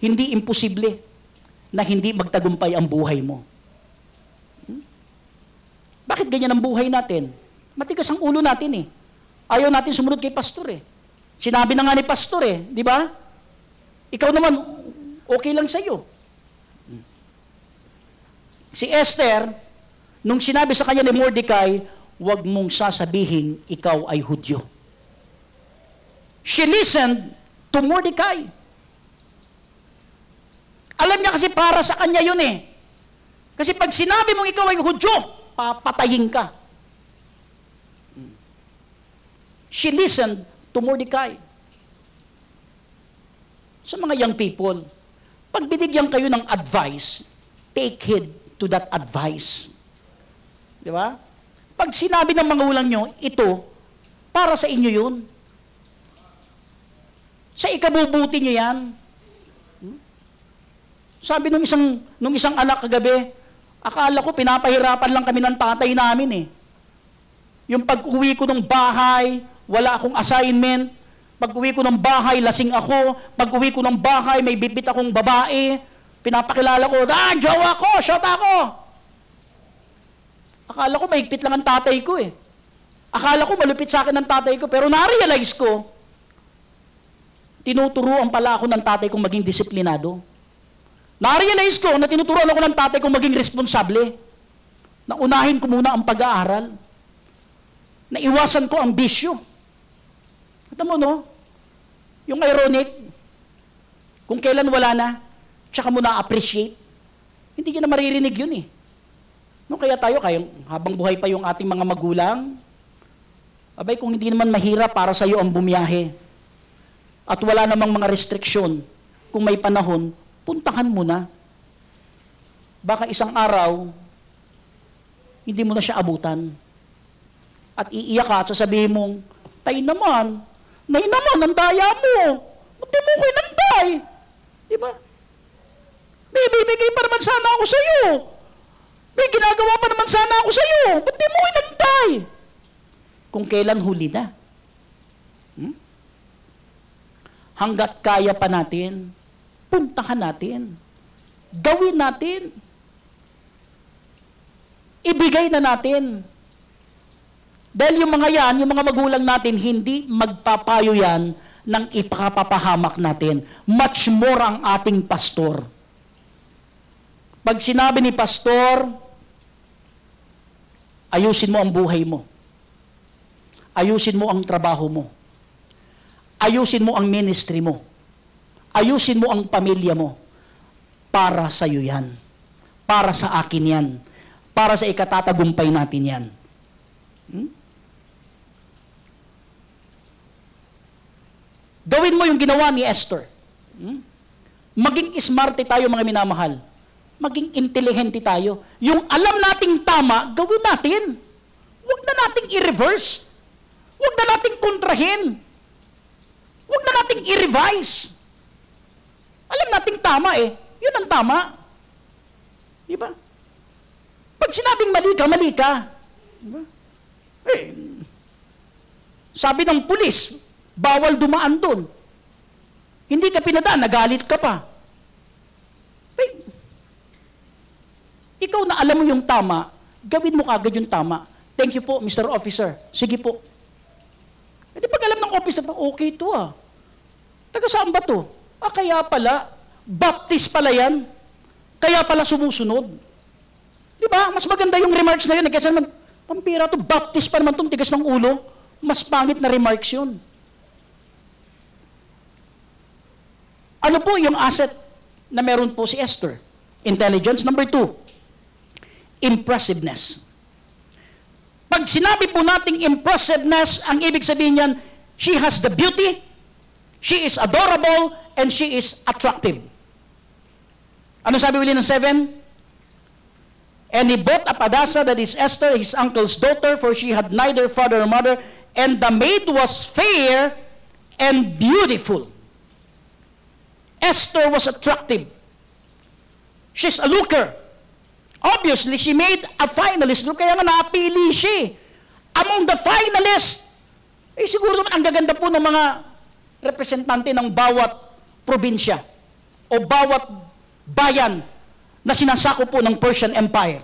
hindi imposible na hindi magtagumpay ang buhay mo. Bakit ganyan ang buhay natin? Matigas ang ulo natin eh. Ayaw natin sumunod kay pastor eh. Sinabi na nga ni pastor eh, di ba? Ikaw naman, okay lang sa'yo. Si Esther, nung sinabi sa kanya ni Mordecai, huwag mong sasabihin ikaw ay Hudyo. She listened to Mordecai. Alam niya kasi para sa kanya yun eh. Kasi pag sinabi mong ikaw ay Hudyo, papatayin ka. She listened to Mordecai. Sa mga young people, pag binigyan kayo ng advice, take heed to that advice. Di ba? Pag sinabi ng mga ulang nyo, ito, para sa inyo yun. Sa ikabubuti nyo yan. Sabi nung isang anak kagabi, akala ko pinapahirapan lang kami ng tatay namin eh. Yung pag-uwi ko ng bahay, wala akong assignment. Pag-uwi ko ng bahay, lasing ako. Pag-uwi ko ng bahay, may bitbit akong babae. Pinapakilala ko, jowa ko, shot ako. Akala ko mahigpit lang ang tatay ko eh. Akala ko malupit sa akin ng tatay ko. Pero na-realize ko, tinuturuan pala ako ng tatay kong maging disiplinado. Na-realize ko na tinuturuan ako ng tatay kong maging responsable. Na unahin ko muna ang pag-aaral. Na iwasan ko ang bisyo. Ito mo, no? Yung ironic, kung kailan wala na, tsaka mo na-appreciate, hindi ka na maririnig yun eh. No, kaya tayo, habang buhay pa yung ating mga magulang, Abay, kung hindi naman mahirap para sa iyo ang bumiyahe, at wala namang mga restriksyon, kung may panahon, puntahan mo na. Baka isang araw, hindi mo na siya abutan. At iiyak ka at sasabihin mong, Nay naman, ang daya mo. Ba't di mo ko inantay? Di ba? May bibigay pa naman sana ako sa iyo. May ginagawa pa naman sana ako sa iyo. Ba't di mo ko inantay? Kung kailan huli na. Hanggat kaya pa natin, puntahan natin. Gawin natin. Ibigay na natin. Dahil yung mga yan, yung mga magulang natin, hindi magpapayo yan ng ipapapahamak natin. Much more ang ating pastor. Pag sinabi ni pastor, ayusin mo ang buhay mo. Ayusin mo ang trabaho mo. Ayusin mo ang ministry mo. Ayusin mo ang pamilya mo. Para sa iyo yan. Para sa akin yan. Para sa ikatatagumpay natin yan. Gawin mo yung ginawa ni Esther. Maging smarte tayo, mga minamahal. Maging intelihente tayo. Yung alam nating tama, gawin natin. Huwag na nating i-reverse. Huwag na nating kontrahin. Huwag na nating i-revise. Alam nating tama eh. Yun ang tama. Di ba? Pag sinabing mali ka, mali ka. Di ba? Sabi ng pulis, bawal dumaan doon. Hindi ka pinadaan, nagalit ka pa. Ikaw na alam mo yung tama, gawin mo kagad yung tama. Thank you po, Mr. Officer. Sige po. Di pag alam ng officer, okay to ah. Taga saan ba to? Kaya pala, baptist pala yan. Kaya pala sumusunod. Di ba? Mas maganda yung remarks na yun. Kaysa naman, pampira to, baptist pa naman itong tigas ng ulo. Mas pangit na remarks yun. Ano po yung asset na meron po si Esther? Intelligence. Number 2, impressiveness. Pag sinabi po nating impressiveness, ang ibig sabihin niyan, she has the beauty, she is adorable, and she is attractive. Ano sabi ulit ng 7? And he bought up Hadassah, that is Esther, his uncle's daughter, for she had neither father nor mother, and the maid was fair and beautiful. Esther was attractive. She's a looker. Obviously, she made a finalist. Kaya nga napili siya. Among the finalists, siguro naman ang gaganda po ng mga representante ng bawat probinsya o bawat bayan na sinasako po ng Persian Empire.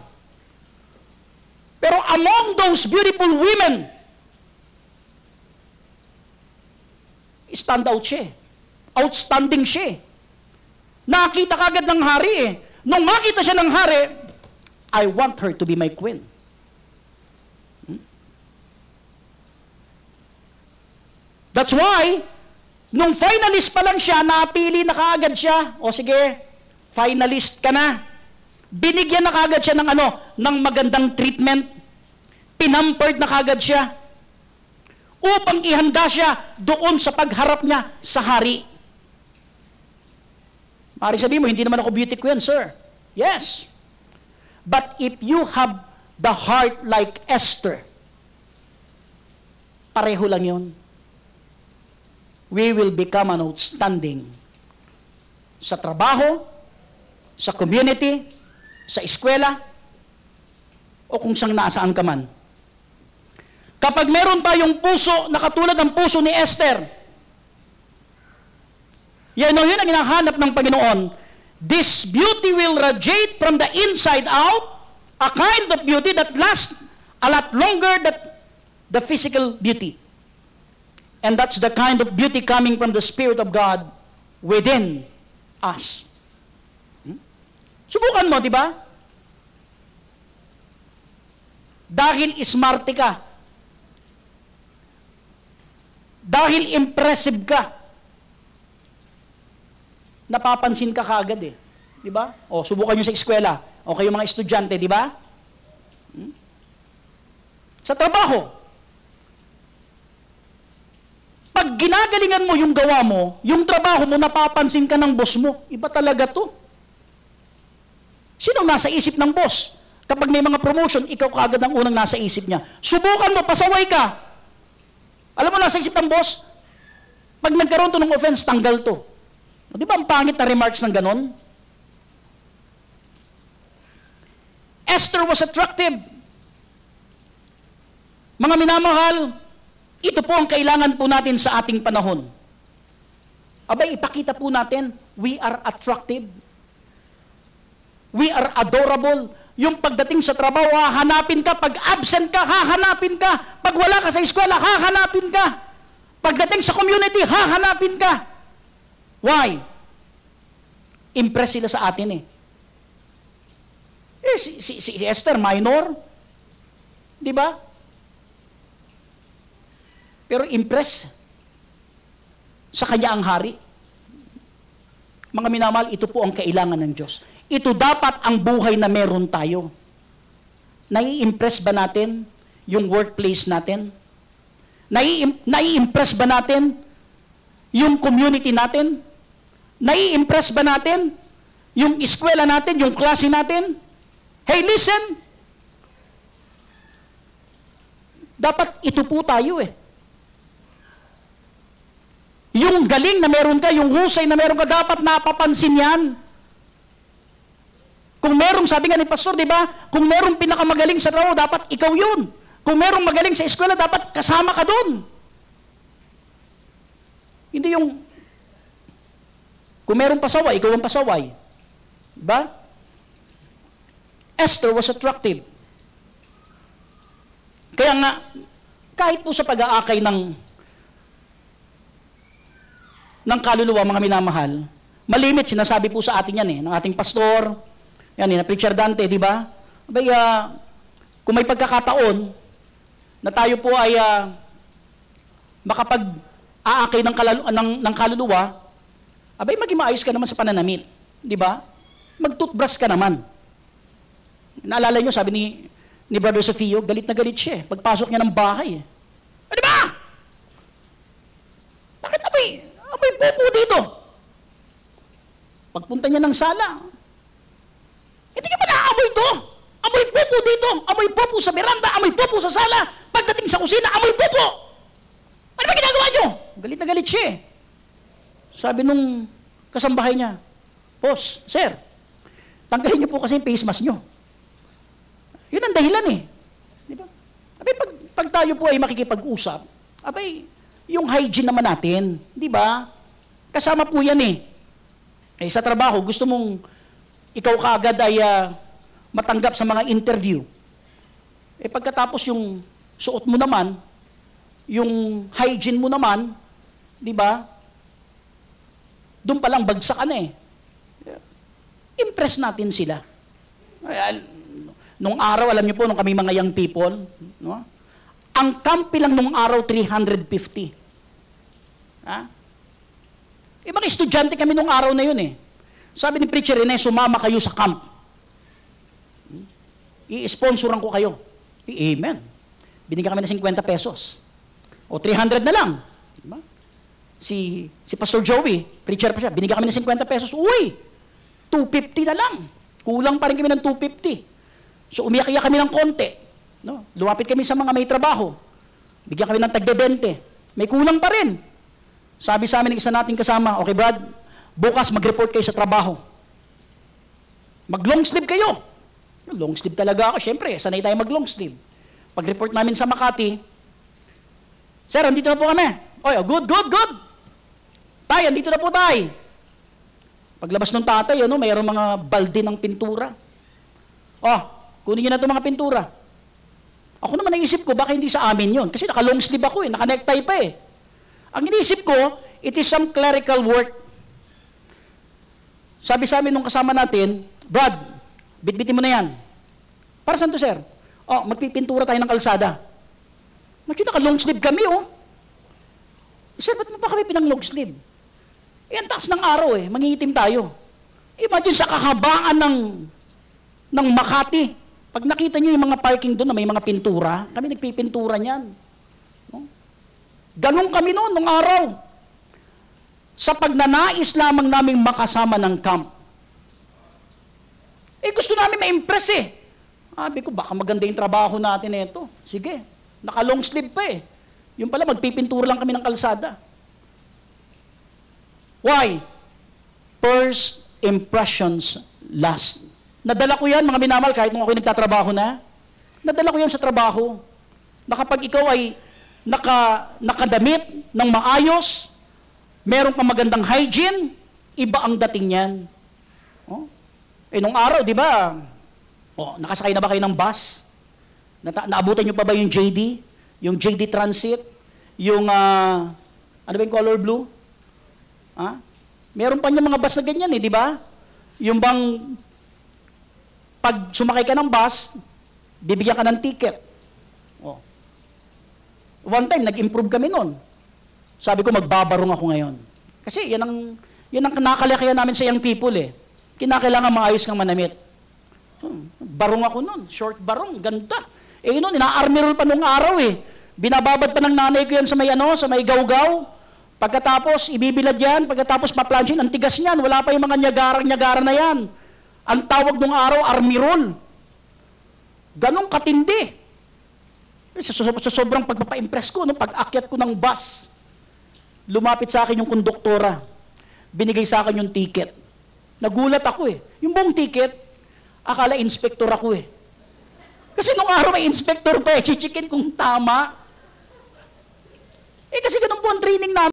Pero among those beautiful women, stand out siya. Outstanding siya. Nakita kagad ng hari eh. Nung makita siya ng hari, I want her to be my queen. That's why, nung finalist pa lang siya, napili na kaagad siya. O sige, finalist ka na. Binigyan na kaagad siya ng ng magandang treatment. Pinampered na kaagad siya. Upang ihanda siya doon sa pagharap niya sa hari. Mari sabihin mo, hindi naman ako beauty queen, sir. Yes. But if you have the heart like Esther, pareho lang yun. We will become an outstanding sa trabaho, sa community, sa eskwela, o kung saan nasaan ka man. Kapag meron tayong puso na katulad ng puso ni Esther, yun ang hinahanap ng Panginoon. This beauty will radiate from the inside out, a kind of beauty that lasts a lot longer than the physical beauty. And that's the kind of beauty coming from the Spirit of God within us. Subukan mo, di ba? Dahil smarte ka, dahil impressive ka, napapansin ka kaagad eh. Di ba? O, subukan nyo sa eskwela. O kayo mga estudyante, di ba? Sa trabaho. Pag ginagalingan mo yung gawa mo, yung trabaho mo, napapansin ka ng boss mo, iba talaga to. Sino nasa isip ng boss? Kapag may mga promotion, ikaw kaagad ang unang nasa isip niya. Subukan mo, pasaway ka. Alam mo, nasa isip ng boss, pag nagkaroon to ng offense, tanggal to. Di ba ang pangit na remarks ng ganon? Esther was attractive. Mga minamahal, ito po ang kailangan po natin sa ating panahon. Abay, ipakita po natin, we are attractive. We are adorable. Yung pagdating sa trabaho, hahanapin ka. Pag absent ka, hahanapin ka. Pag wala ka sa eskwela, hahanapin ka. Pagdating sa community, hahanapin ka. Why? Impress sila sa atin eh. Si Esther, minor. Di ba? Pero impress sa kanya ang hari. Mga minamahal, ito po ang kailangan ng Diyos. Ito dapat ang buhay na meron tayo. Nai-impress ba natin yung workplace natin? Nai-impress ba natin yung community natin? Nai-impress ba natin yung eskwela natin, yung klase natin? Hey, listen! Dapat ito po tayo eh. Yung galing na meron ka, yung husay na meron ka, dapat napapansin yan. Kung merong, sabi nga ni Pastor, di ba? Kung merong pinakamagaling sa trabaho, dapat ikaw yun. Kung merong magaling sa eskwela, dapat kasama ka doon. Hindi yung, kung merong pasaway, ikaw ang pasaway. Diba? Esther was attractive. Kaya nga, kahit po sa pag-aakay ng kaluluwa, mga minamahal, malimit, sinasabi po sa atin yan ng ating pastor, yan na Preacher Dante, di ba? Abay, kung may pagkakataon na tayo po ay makapag-aakay ng kaluluwa, abay, maging maayos ka naman sa pananamit. Di ba? Mag-toothbrush ka naman. Naalala nyo, sabi ni Brother Sofio, galit na galit siya pagpasok niya ng bahay. Di ba? Bakit amoy pupo dito? Pagpunta niya ng sala, hindi ka ba naamoy ito? Amoy pupo dito, amoy pupo sa veranda, amoy pupo sa sala. Pagdating sa kusina, amoy pupo. Ano ba ginagawa niyo? Galit na galit siya. Sabi nung kasambahay niya, Boss, sir, tanggalin niyo po kasi yung face mask niyo. Yun ang dahilan eh. Di ba? Abay, pag tayo po ay makikipag-usap, abay, yung hygiene naman natin, di ba? Kasama po yan eh. Eh, sa trabaho, gusto mong ikaw kaagad ay matanggap sa mga interview. Eh, pagkatapos yung suot mo naman, yung hygiene mo naman, di ba? Doon palang bagsak ka na eh. Impress natin sila. Nung araw, alam niyo po, nung kami mga young people, no? Ang kampi lang nung araw, 350. Ha? Ibang estudyante kami nung araw na yun eh. Sabi ni Preacher Rene, sumama kayo sa camp. I-sponsoran ko kayo. Amen. Binigyan kami ng 50 pesos. O 300 na lang. Diba? Si Pastor Joey, preacher pa siya, binigyan kami ng 50 pesos. Uy! 250 na lang. Kulang pa rin kami ng 250. So umiyak-iyak kami ng konti. No? Lumapit kami sa mga may trabaho. Bigyan kami ng tagbe-20. May kulang pa rin. Sabi sa amin ng isa nating kasama, okay Brad, bukas mag-report kayo sa trabaho. Mag-long sleeve kayo. Long sleeve talaga ako. Siyempre, sanay tayo mag-long sleeve. Pag-report namin sa Makati, Sir, andito na po kami. Oy, good. Tay, andito na po tay. Paglabas ng tatay, mayroong mga balde ng pintura. Oh, kunin niyo na itong mga pintura. Ako naman naisip ko, baka hindi sa amin yon. Kasi naka-long sleeve ako naka-necktie pa eh. Ang inisip ko, it is some clerical work. Sabi sa amin nung kasama natin, Brad, bitbitin mo na yan. Para saan to, sir? Oh, magpipintura tayo ng kalsada. Medyo naka-long sleeve kami, Sir, ba't mo pa kami pinang-long sleeve? Ang taas ng araw mangingitim tayo. Imagine sa kahabaan ng Makati. Pag nakita nyo yung mga parking doon na may mga pintura, kami nagpipintura niyan. No? Ganun kami noon, nung araw. Sa pagnanais lamang naming makasama ng camp. Gusto namin ma-impress eh. Sabi ko, baka maganda yung trabaho natin ito. Sige, naka-long sleeve pa eh. Yung pala, magpipintura lang kami ng kalsada. Why? First impressions last. Nadala ko yan, mga minamahal, kahit nung ako nagtatrabaho na. Nadala ko yan sa trabaho. Na kapag ikaw ay nakadamit ng maayos, meron kang magandang hygiene, iba ang dating yan. Oh? Nung araw, di ba? Nakasakay na ba kayo ng bus? Naabutan nyo pa ba yung JD? Yung JD Transit? Yung, ano ba yung color blue? Meron pa niya mga bus na ganyan di ba? Yung bang, pag sumakay ka ng bus, bibigyan ka ng ticket. One time, nag-improve kami noon. Sabi ko, magbabarong ako ngayon. Kasi yan ang kinakalakihan namin sa young people eh. Kinakailangan maayos kang manamit. Barong ako noon, short barong, ganda. Noon, ina-army roll pa nung araw eh. Binababad pa ng nanay ko yan sa may gawgaw. Pagkatapos, ibibilad yan. Pagkatapos, paplanshin. Ang tigas niyan. Wala pa yung mga nyagara na yan. Ang tawag nung araw, army roll. Ganong katindi. Sa sobrang pagpapa-impress ko, pag-akyat ko ng bus, lumapit sa akin yung konduktora. Binigay sa akin yung ticket. Nagulat ako eh. Yung buong ticket, akala inspector ako eh. Kasi nung araw may inspector pa eh. Chichikin kung tama. Kasi ganun po ang training namin.